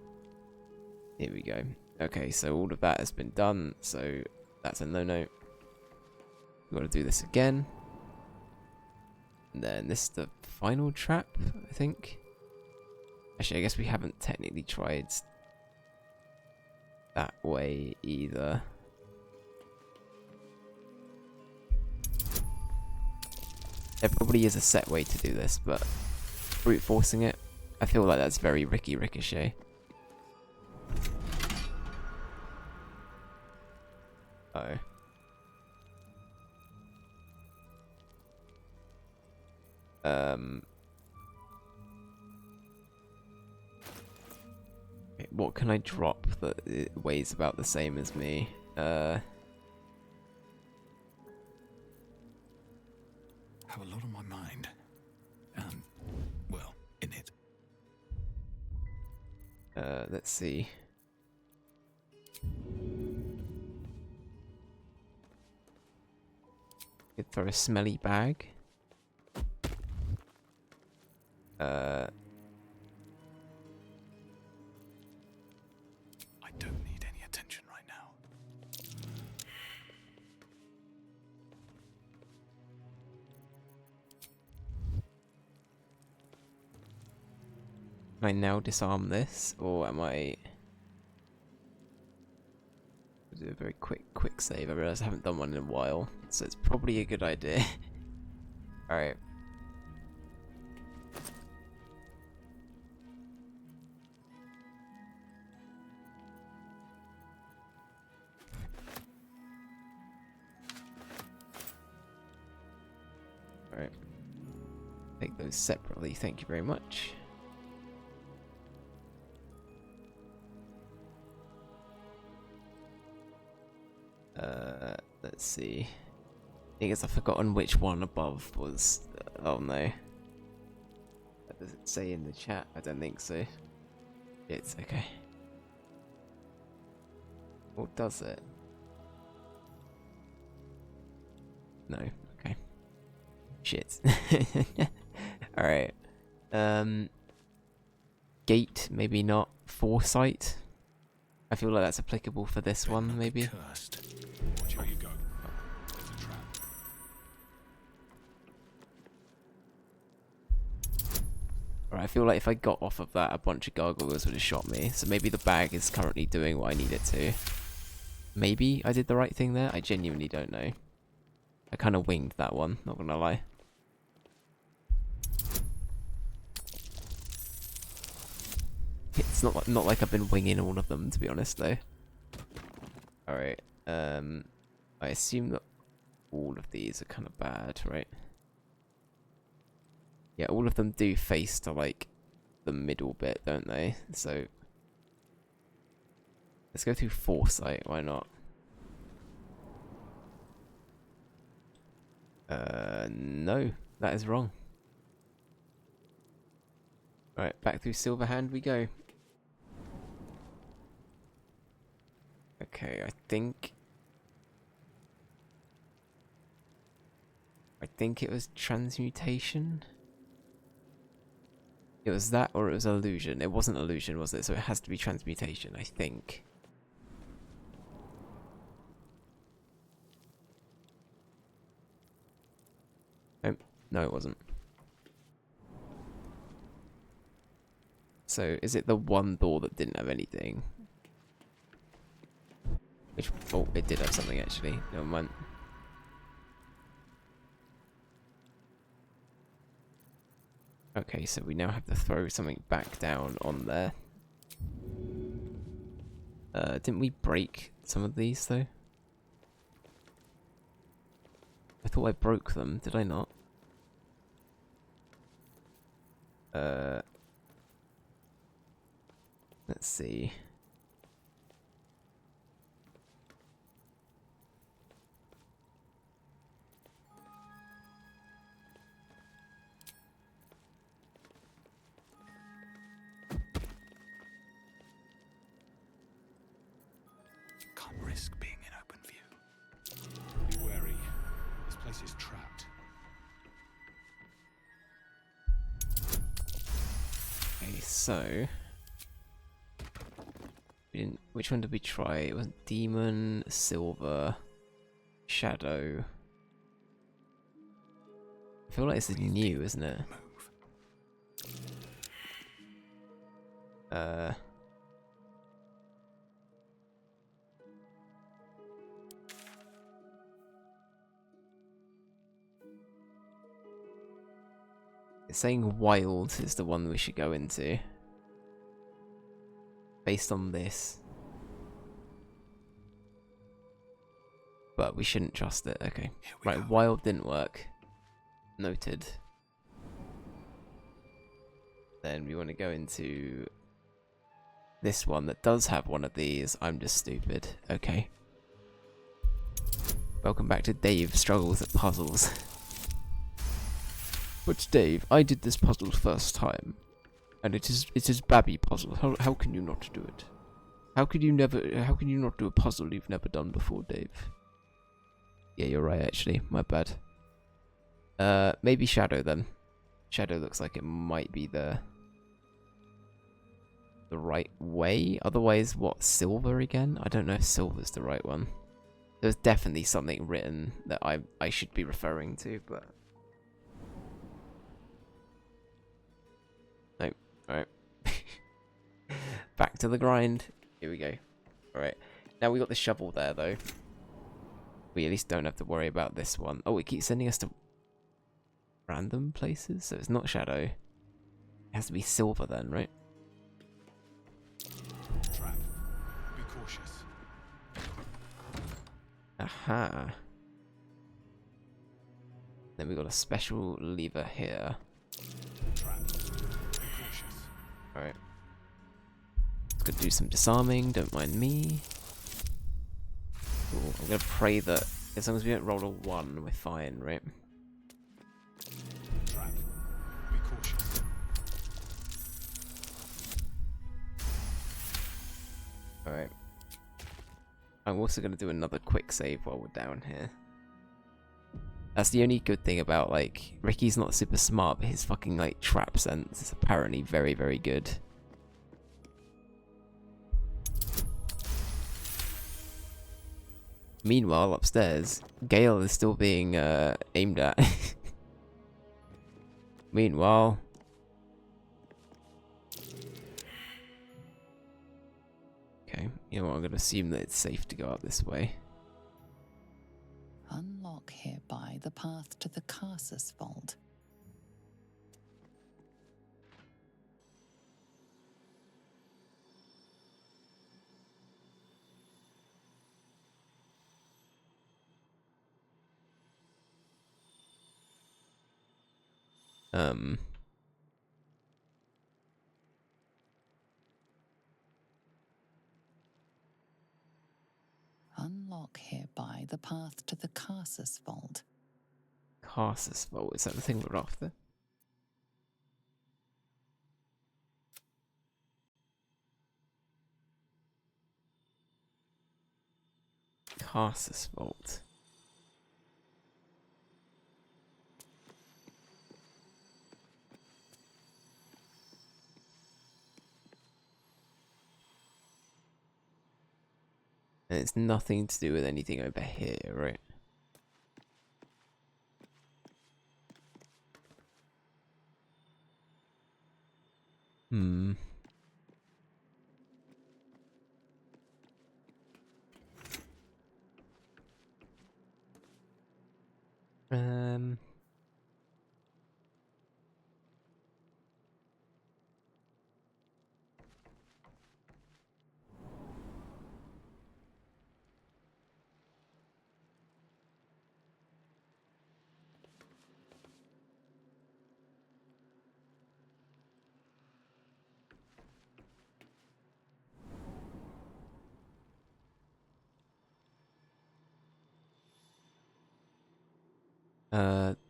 Here we go. Okay, so all of that has been done, so that's a no-no. We've got to do this again. And then this is the final trap, I think. Actually, I guess we haven't technically tried that way either. There probably is a set way to do this, but brute forcing it, I feel like that's very Ricky Ricochet. Oh. What can I drop that it weighs about the same as me? Have a lot on my mind. Well, in it. Let's see. Could throw a smelly bag. I don't need any attention right now. Can I now disarm this, or am I... Do a very quick save. I realise I haven't done one in a while, so it's probably a good idea. Alright. Alright. Take those separately, thank you very much. Let's see. I guess I've forgotten which one above was... oh no. That does it say in the chat? I don't think so. It's okay. Or does it? No. Okay. Shit. Alright. Gate, maybe not. Foresight. I feel like that's applicable for this one, maybe. Cursed. Watch where you go. There's a trap. Alright, I feel like if I got off of that, a bunch of gargoyles would have shot me. So maybe the bag is currently doing what I need it to. Maybe I did the right thing there? I genuinely don't know. I kind of winged that one, not gonna lie. It's not like I've been winging all of them, to be honest, though. Alright, I assume that all of these are kind of bad, right? Yeah, all of them do face to, like, the middle bit, don't they? So, let's go through Foresight, why not? No, that is wrong. Alright, back through Silverhand we go. Okay, I think it was transmutation. It was that, or it was illusion. It wasn't illusion, was it? So it has to be transmutation, I think. No, it wasn't. So, is it the one door that didn't have anything? Which, oh, it did have something actually. Never mind. Okay, so we now have to throw something back down on there. Didn't we break some of these though? I thought I broke them, did I not? Let's see. Can't risk being in open view. Be wary. This place is trapped. Okay, so we didn't. Which one did we try? It was demon, silver, shadow. I feel like this is new, isn't it? It's saying wild is the one we should go into. Based on this. But we shouldn't trust it. Okay. Right, wild didn't work. Noted. Then we want to go into this one that does have one of these. I'm just stupid. Okay. Welcome back to Dave Struggles at Puzzles. But Dave, I did this puzzle first time. And it is Babby puzzle. How can you not do it? How can you not do a puzzle you've never done before, Dave? Yeah, you're right actually. My bad. Maybe Shadow then. Shadow looks like it might be the right way. Otherwise, what, silver again? I don't know if silver's the right one. There's definitely something written that I should be referring to, but no. Alright. Back to the grind. Here we go. Alright. Now we got the shovel there though. We at least don't have to worry about this one. Oh, it keeps sending us to random places, so it's not shadow. It has to be silver then, right? Trap. Be cautious. Aha. Then we got a special lever here. Trap. Be cautious. Alright. Let's go do some disarming, don't mind me. Cool. I'm gonna pray that as long as we don't roll a 1, we're fine, right? Trap. Be cautious. Alright. I'm also gonna do another quick save while we're down here. That's the only good thing about, like, Ricky's not super smart, but his fucking, like, trap sense is apparently very, very good. Meanwhile, upstairs, Gale is still being aimed at. Meanwhile... Okay, you know what, I'm going to assume that it's safe to go up this way. Unlock hereby the path to the Carsus Vault. Unlock hereby the path to the Carsus Vault. Carsus Vault, is that the thing we're after? Carsus Vault. And it's nothing to do with anything over here, right? Hmm. Um.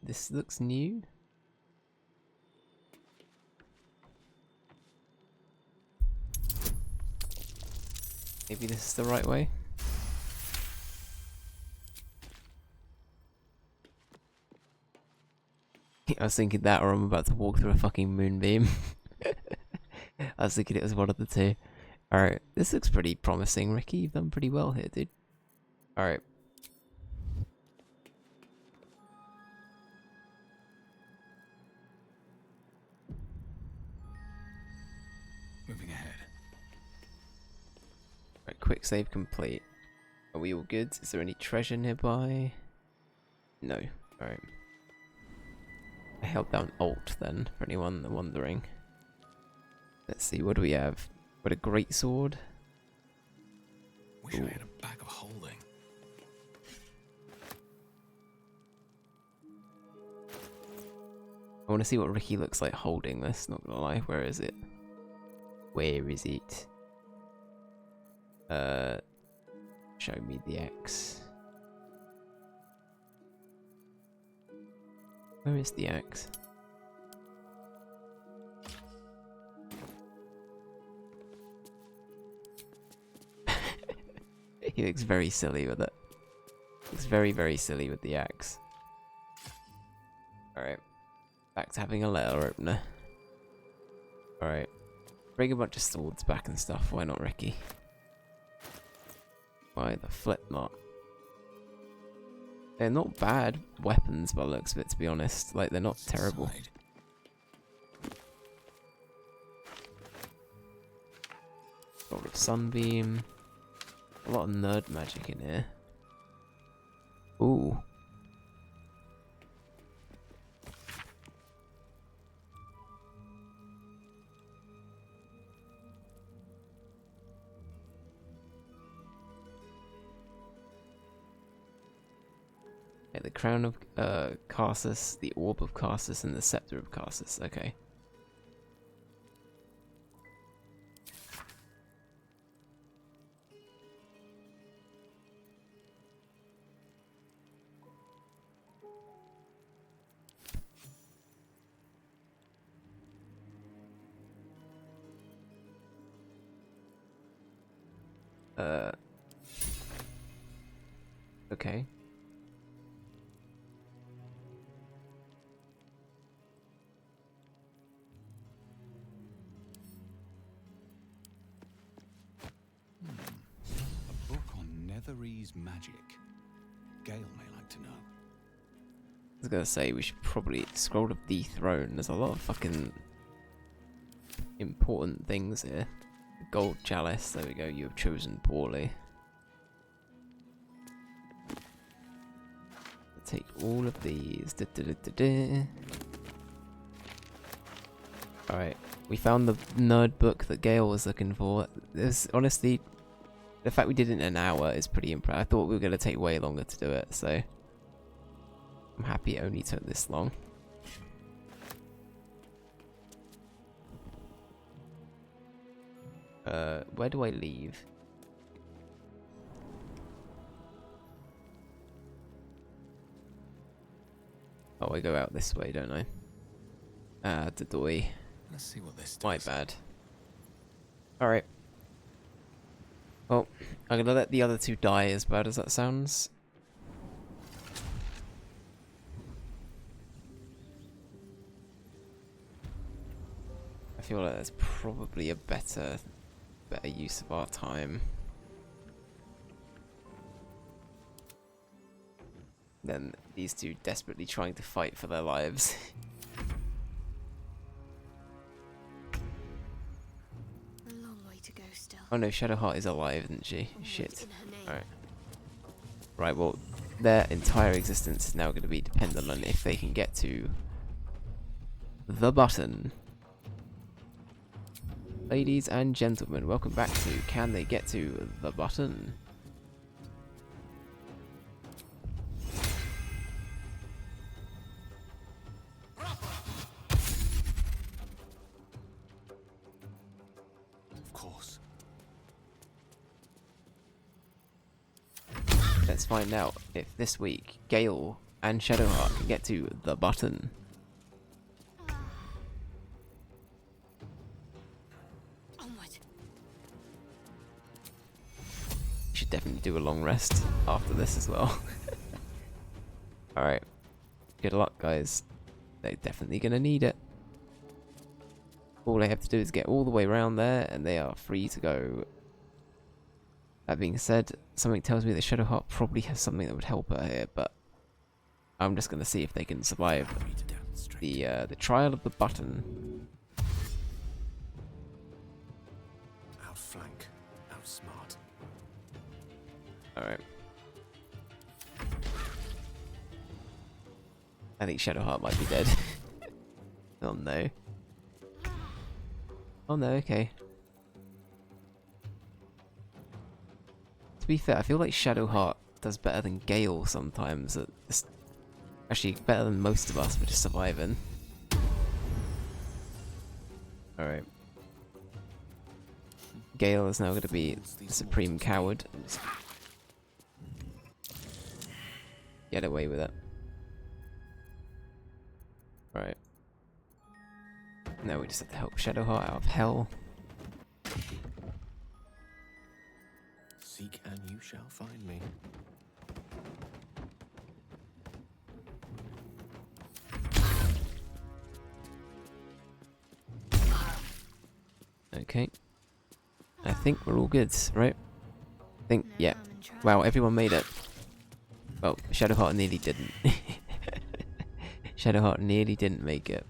This looks new. Maybe this is the right way. I was thinking that, or I'm about to walk through a fucking moonbeam. I was thinking it was one of the two. Alright, this looks pretty promising, Ricky. You've done pretty well here, dude. Alright. Moving ahead. Right, quick save complete. Are we all good? Is there any treasure nearby? No. Alright. I held down Alt then, for anyone wondering. Let's see, what do we have? Got a great sword. Wish I had a bag of holding. I want to see what Ricky looks like holding this, not gonna lie. Where is it? Where is it? Show me the axe. Where is the axe? He looks very silly with it. Looks very, very silly with the axe. Alright. Back to having a letter opener. Alright. Bring a bunch of swords back and stuff. Why not, Ricky? Why the flip not? They're not bad weapons by the looks of it, to be honest. Like, they're not terrible. Sword of Sunbeam. A lot of nerd magic in here. Ooh. Okay, the crown of Carsus, the orb of Carsus, and the scepter of Carsus. Okay. Okay. A book on Netherese magic. Gale may like to know. I was gonna say we should probably scroll of the throne. There's a lot of fucking important things here. The gold chalice. There we go. You have chosen poorly. Take all of these. Alright, we found the nerd book that Gale was looking for. There's honestly, the fact we did it in an hour is pretty impressive. I thought we were going to take way longer to do it, so I'm happy it only took this long. Where do I leave? Oh, I go out this way, don't I? Ah, Dadoy. Let's see what this does. My bad. Alright. Well, I'm gonna let the other two die, as bad as that sounds. I feel like that's probably a better use of our time than these two desperately trying to fight for their lives. Oh no, Shadowheart is alive, isn't she? Shit. In her name. Alright. Right, well, their entire existence is now going to be dependent on if they can get to the button. Ladies and gentlemen, welcome back to Can They Get to the Button? Of course. Let's find out if this week Gale and Shadowheart can get to the button. Onward. Should definitely do a long rest after this as well. Alright. Good luck, guys. They're definitely gonna need it. All they have to do is get all the way around there and they are free to go. That being said, something tells me that Shadowheart probably has something that would help her here, but I'm just gonna see if they can survive the trial of the button. Outflank, outsmart. Alright. I think Shadowheart might be dead. Oh no. Oh no, okay. To be fair, I feel like Shadowheart does better than Gale sometimes. Actually, better than most of us for just surviving. Alright. Gale is now going to be the supreme coward. Get away with it. Right. Now we just have to help Shadowheart out of hell. Seek and you shall find me. Okay. I think we're all good, right? I think, yeah. Wow, everyone made it. Well, Shadowheart nearly didn't. Shadowheart nearly didn't make it.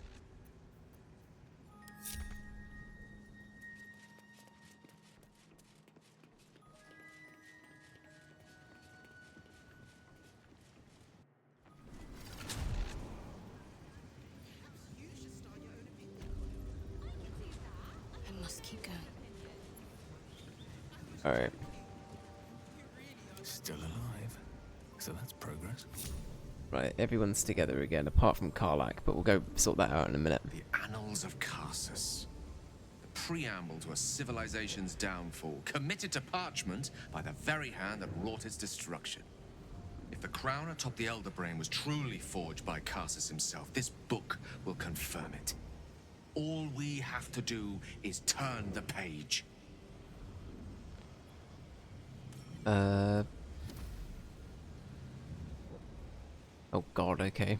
I must keep going. Alright. Still alive. So that's progress. Right, everyone's together again, apart from Karlak, but we'll go sort that out in a minute. The Annals of Karsus. The preamble to a civilization's downfall, committed to parchment by the very hand that wrought its destruction. If the crown atop the Elder Brain was truly forged by Karsus himself, this book will confirm it. All we have to do is turn the page. Oh god, okay.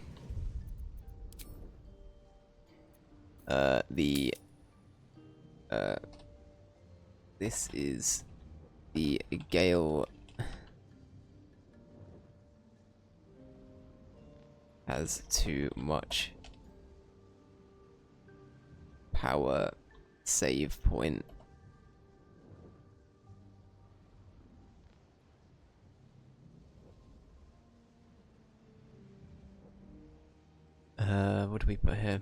This is the Gale has too much power save point. What do we put here?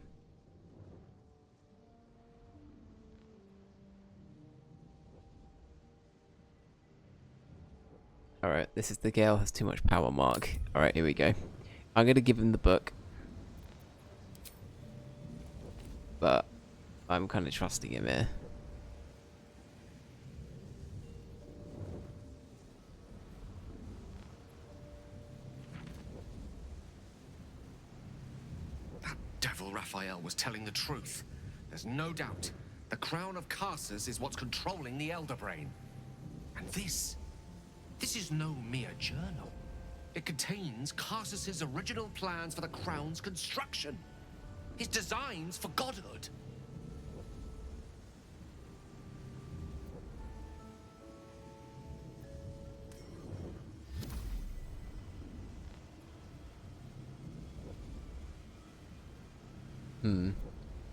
Alright, this is the Gale has too much power mark. Alright, here we go. I'm gonna give him the book. But I'm kind of trusting him here. Devil Raphael was telling the truth. There's no doubt. The crown of Karsus is what's controlling the Elder Brain. And this is no mere journal. It contains Karsus's original plans for the crown's construction. His designs for godhood.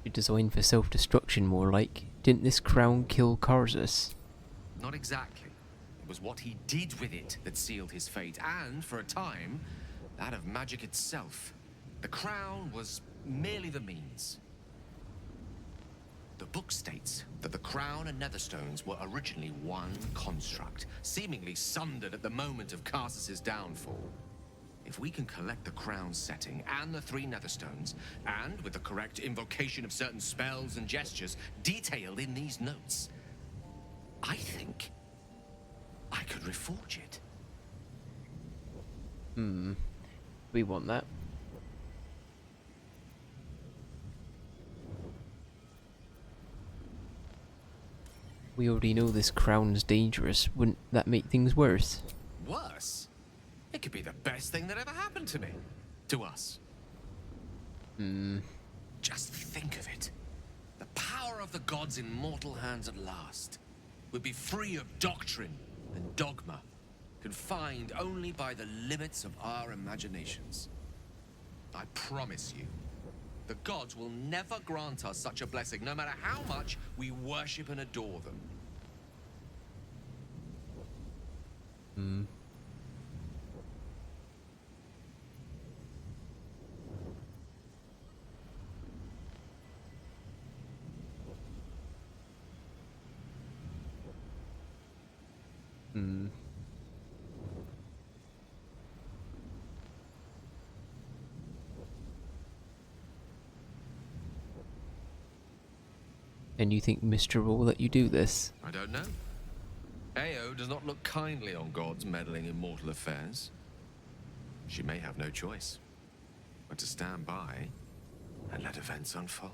You designed for self-destruction more like. Didn't this crown kill Karsus? Not exactly. It was what he did with it that sealed his fate, and, for a time, that of magic itself. The crown was merely the means. The book states that the crown and netherstones were originally one construct, seemingly sundered at the moment of Karsus's downfall. If we can collect the crown setting and the 3 netherstones, and with the correct invocation of certain spells and gestures detailed in these notes, I think I could reforge it. We want that. We already know this crown's dangerous. Wouldn't that make things worse? Worse? It could be the best thing that ever happened to me. To us. Just think of it. The power of the gods in mortal hands at last. We'd be free of doctrine and dogma, confined only by the limits of our imaginations. I promise you, the gods will never grant us such a blessing, no matter how much we worship and adore them. And you think Mr. will let you do this? I don't know. Ao does not look kindly on gods meddling in mortal affairs. She may have no choice but to stand by and let events unfold.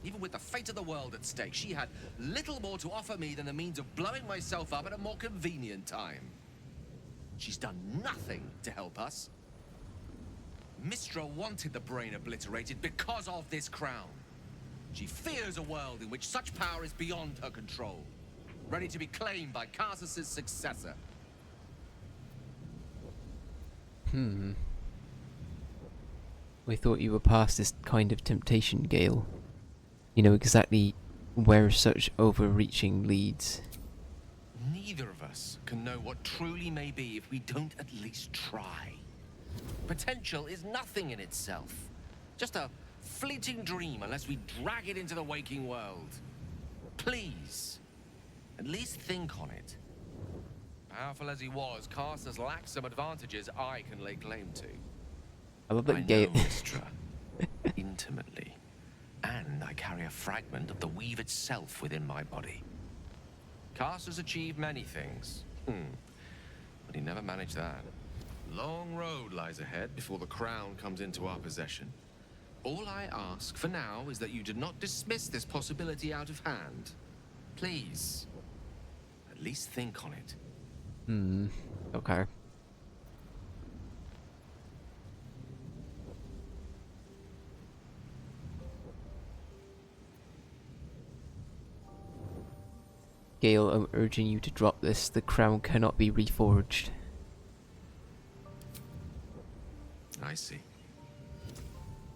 Even with the fate of the world at stake, she had little more to offer me than the means of blowing myself up at a more convenient time. She's done nothing to help us. Mistra wanted the brain obliterated because of this crown. She fears a world in which such power is beyond her control, ready to be claimed by Karsus's successor. We thought you were past this kind of temptation, Gale. You know exactly where such overreaching leads. Neither of us can know what truly may be if we don't at least try. Potential is nothing in itself. Just a fleeting dream unless we drag it into the waking world. Please, at least think on it. Powerful as he was, Karsus lacked some advantages I can lay claim to. I love I that know Gale. Mistra intimately, and I carry a fragment of the weave itself within my body. Karsus achieved many things, but he never managed that. Long road lies ahead before the crown comes into our possession. All I ask for now is that you do not dismiss this possibility out of hand. Please, at least think on it. Okay. Gale, I'm urging you to drop this. The crown cannot be reforged. I see.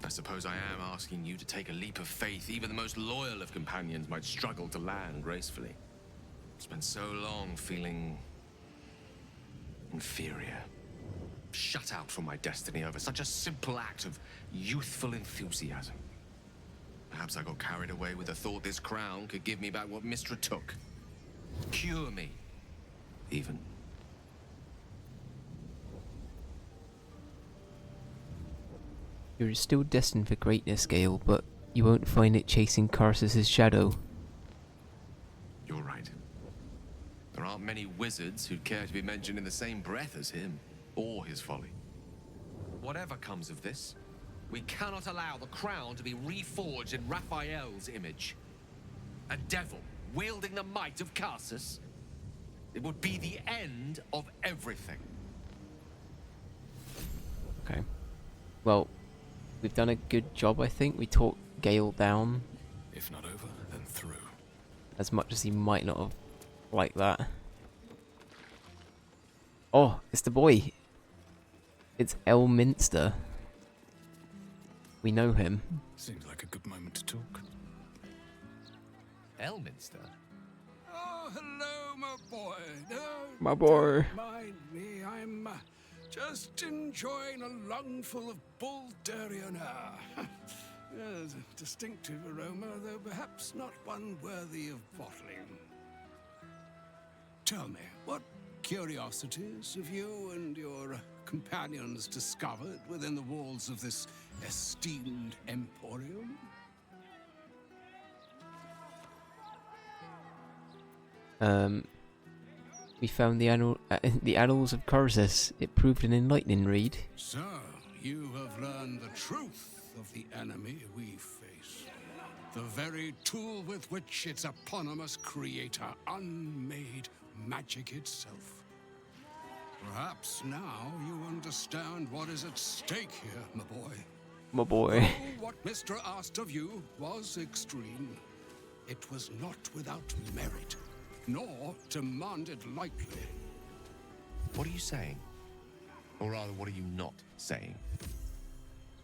I suppose I am asking you to take a leap of faith even the most loyal of companions might struggle to land gracefully. Spent so long feeling inferior, shut out from my destiny over such a simple act of youthful enthusiasm. Perhaps I got carried away with the thought this crown could give me back what Mistra took. Cure me, even. You're still destined for greatness, Gale, but you won't find it chasing Karsus's shadow. You're right. There aren't many wizards who'd care to be mentioned in the same breath as him, or his folly. Whatever comes of this, we cannot allow the crown to be reforged in Raphael's image. A devil wielding the might of Karsus. It would be the end of everything. Okay. Well, we've done a good job, I think. We talked Gale down. If not over, then through. As much as he might not have liked that. Oh, it's the boy. It's Elminster. We know him. Seems like a good moment to talk. Elminster? Oh, hello, my boy. No, My boy. don't mind me. I'm just enjoying a lungful of Baldurian air. Yes, a distinctive aroma, though perhaps not one worthy of bottling. Tell me, what curiosities have you and your companions discovered within the walls of this esteemed emporium? We found the the Annals of Corsus. It proved an enlightening read. So, you have learned the truth of the enemy we face. The very tool with which its eponymous creator unmade magic itself. Perhaps now you understand what is at stake here, my boy. My boy. Though what Mr. asked of you was extreme, it was not without merit, nor demanded lightly. What are you saying? Or rather, what are you not saying?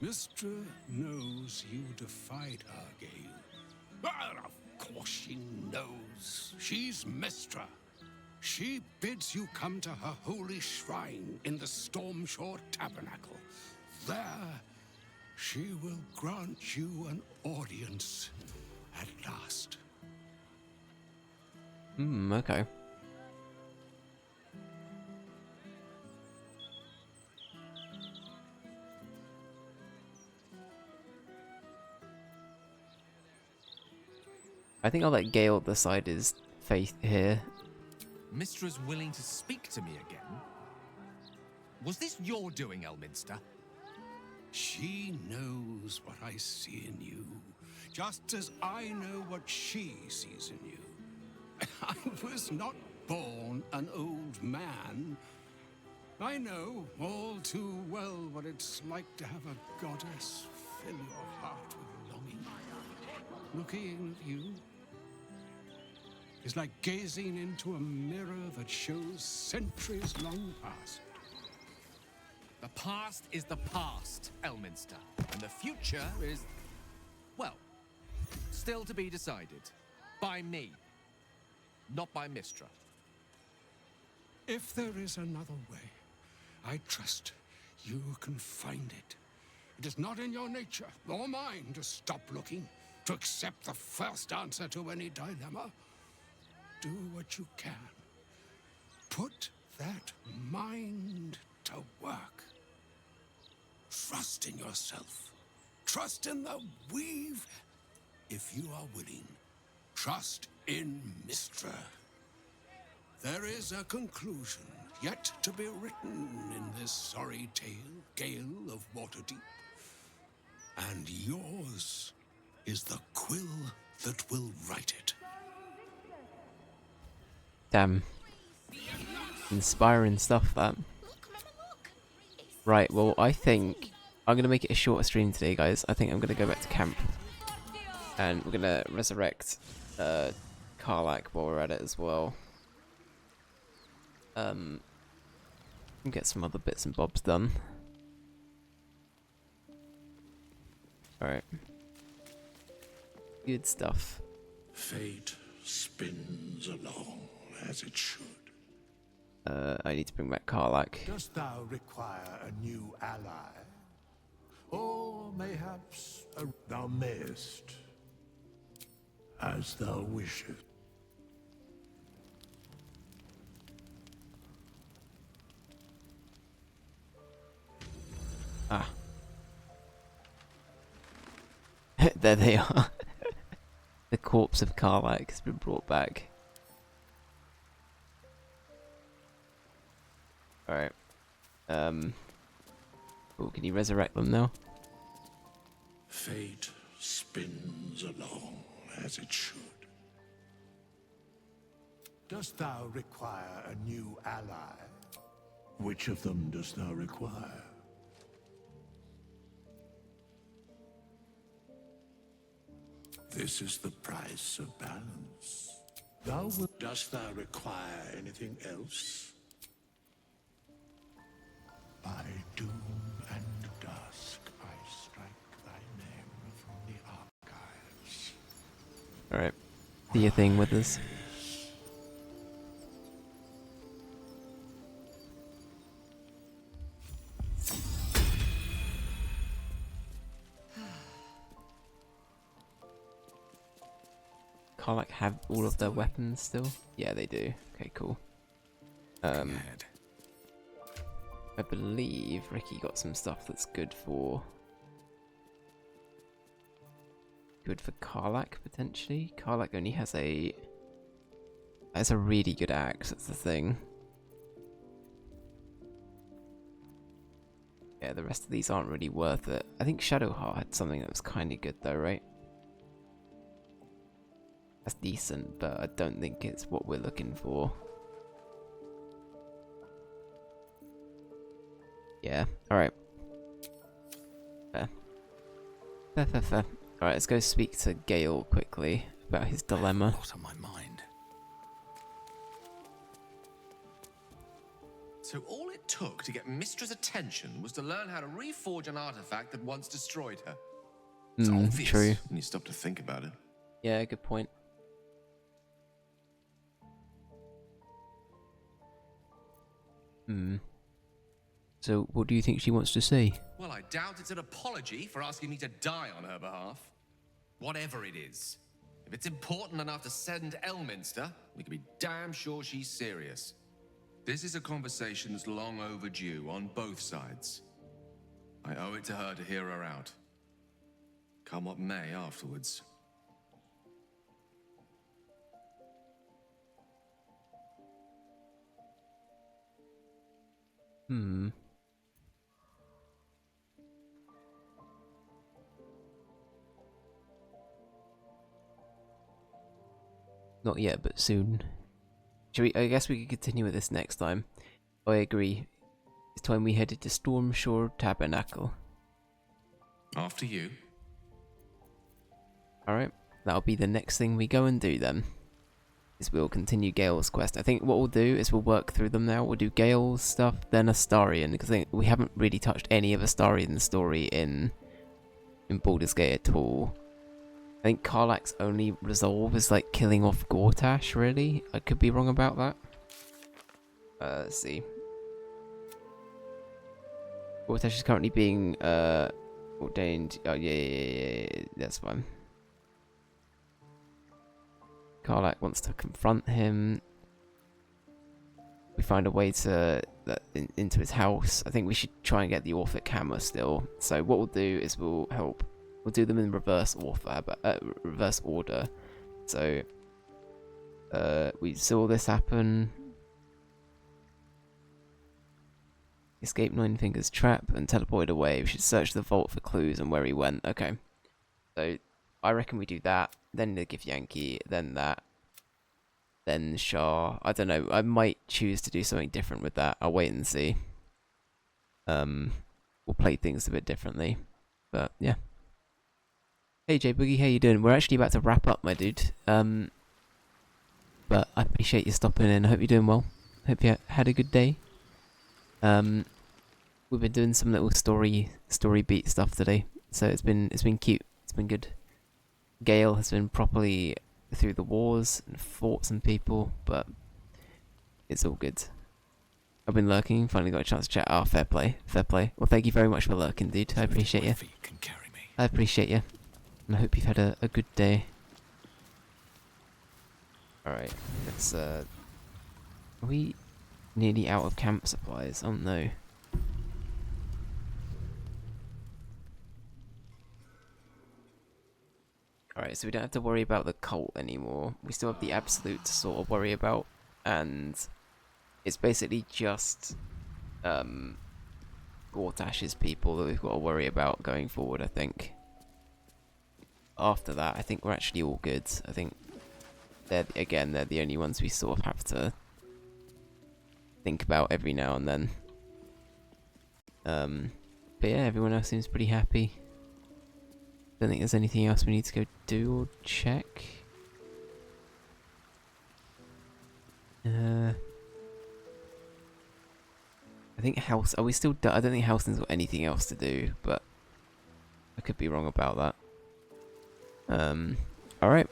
Mr. knows you defied her, Gale. Well, of course she knows. She's Mistra. She bids you come to her holy shrine in the Stormshore Tabernacle. There, she will grant you an audience at last. Okay. I think I'll let Gale decide his fate here. Mistra's willing to speak to me again? Was this your doing, Elminster? She knows what I see in you, just as I know what she sees in you. I was not born an old man. I know all too well what it's like to have a goddess fill your heart with longing. Looking at you is like gazing into a mirror that shows centuries long past. The past is the past, Elminster. And the future is, well, still to be decided. By me. Not by Mistra. If there is another way, I trust you can find it. It is not in your nature or mine to stop looking, to accept the first answer to any dilemma. Do what you can. Put that mind to work. Trust in yourself. Trust in the weave. If you are willing, trust in Mistra. There is a conclusion yet to be written in this sorry tale, Gale of Waterdeep. And yours is the quill that will write it. Damn. Inspiring stuff, that. Right, well, I think I'm going to make it a shorter stream today, guys. I think I'm going to go back to camp. And we're going to resurrect Karlach while we're at it as well. And get some other bits and bobs done. Alright. Good stuff. Fate spins along as it should. I need to bring back Karlach. Dost thou require a new ally? Or mayhaps thou mayest, as thou wishest. Ah. There they are. The corpse of Karlach has been brought back. Alright. Oh, can you resurrect them now? Fate spins along as it should. Dost thou require a new ally? Which of them dost thou require? This is the price of balance. Dost thou require anything else? By doom and dusk I strike thy name from the archives. Alright. Do your thing with us. Karlak have all of their weapons still? Yeah, they do. Okay, cool. I believe Ricky got some stuff that's good for Karlak potentially. Karlak only has a really good axe. That's the thing. Yeah, the rest of these aren't really worth it. I think Shadowheart had something that was kind of good though, right? That's decent, but I don't think it's what we're looking for. Yeah, alright. Fair. Fair. Alright, let's go speak to Gale quickly about his dilemma. I have a lot on my mind. So all it took to get Mistra's attention was to learn how to reforge an artifact that once destroyed her. It's obvious true. when you stop to think about it. Yeah, good point. So, what do you think she wants to say? Well, I doubt it's an apology for asking me to die on her behalf. Whatever it is. If it's important enough to send Elminster, we can be damn sure she's serious. This is a conversation that's long overdue on both sides. I owe it to her to hear her out. Come what may afterwards. Not yet, but soon. I guess we could continue with this next time. I agree. It's time we headed to Stormshore Tabernacle. After you. Alright, that'll be the next thing we go and do then. Is we'll continue Gale's quest. I think what we'll do is we'll work through them now. We'll do Gale's stuff, then Astarion, because I think we haven't really touched any of Astarian's story in Baldur's Gate at all. I think Karlak's only resolve is like killing off Gortash, really. I could be wrong about that. Let's see. Gortash is currently being ordained. Oh yeah, that's fine. Karlak wants to confront him. We find a way to into his house. I think we should try and get the Orphic Hammer still. So what we'll do is we'll do them in reverse order. So we saw this happen. Escape Nine Fingers trap and teleported away. We should search the vault for clues and where he went. Okay. So I reckon we do that, then the Githyanki, then that, then Shah. I don't know. I might choose to do something different with that. I'll wait and see. We'll play things a bit differently. But yeah. Hey J Boogie, how you doing? We're actually about to wrap up, my dude. But I appreciate you stopping in. I hope you're doing well. Hope you had a good day. We've been doing some little story beat stuff today, so it's been cute. It's been good. Gale has been properly through the wars and fought some people, but it's all good. I've been lurking, finally got a chance to chat. Ah, fair play. Well, thank you very much for lurking, dude. I appreciate you. I appreciate you. And I hope you've had a good day. Alright, let's are we nearly out of camp supplies? Oh no. Alright, so we don't have to worry about the cult anymore. We still have the absolute to sort of worry about, and it's basically just Gortash's people that we've got to worry about going forward, I think. After that, I think we're actually all good. I think they're the only ones we sort of have to think about every now and then. But yeah, everyone else seems pretty happy. Don't think there's anything else we need to go do or check. I think House. Are we still? I don't think Helston's got anything else to do, but I could be wrong about that. Alright.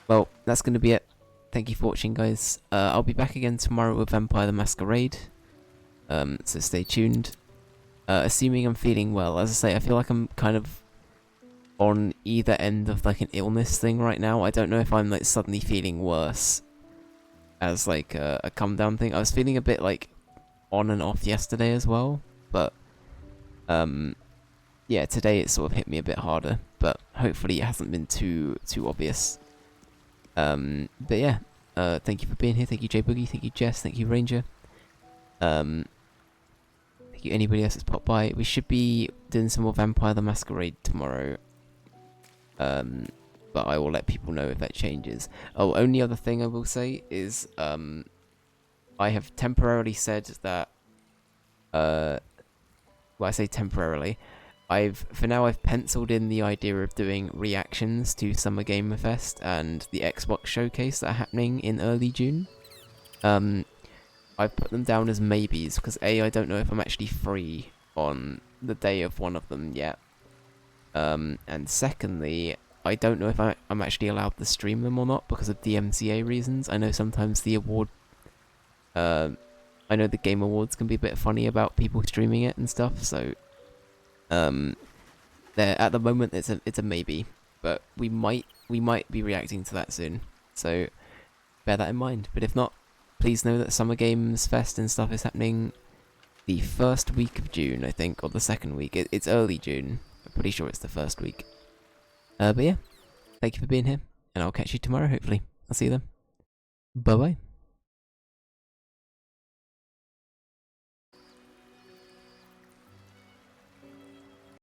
Well, that's going to be it. Thank you for watching, guys. I'll be back again tomorrow with Vampire the Masquerade. So stay tuned. Assuming I'm feeling well. As I say, I feel like I'm kind of on either end of like an illness thing right now. I don't know if I'm like suddenly feeling worse as like a come down thing. I was feeling a bit like on and off yesterday as well, but yeah, today it sort of hit me a bit harder, but hopefully it hasn't been too obvious. But yeah, thank you for being here. Thank you, J Boogie. Thank you, Jess. Thank you, Ranger. Thank you, anybody else that's popped by. We should be doing some more Vampire the Masquerade tomorrow. But I will let people know if that changes. Oh, only other thing I will say is, I have temporarily said that, well, I say temporarily, for now I've penciled in the idea of doing reactions to Summer Gamer Fest and the Xbox Showcase that are happening in early June. I've put them down as maybes, because A, I don't know if I'm actually free on the day of one of them yet. And secondly, I don't know if I'm actually allowed to stream them or not because of DMCA reasons. I know sometimes the award, I know the Game Awards can be a bit funny about people streaming it and stuff, so, at the moment it's a maybe, but we might be reacting to that soon, so bear that in mind. But if not, please know that Summer Games Fest and stuff is happening the first week of June, I think, or the second week. It's early June. I'm pretty sure it's the first week. But yeah, thank you for being here, and I'll catch you tomorrow, hopefully. I'll see you then. Bye-bye.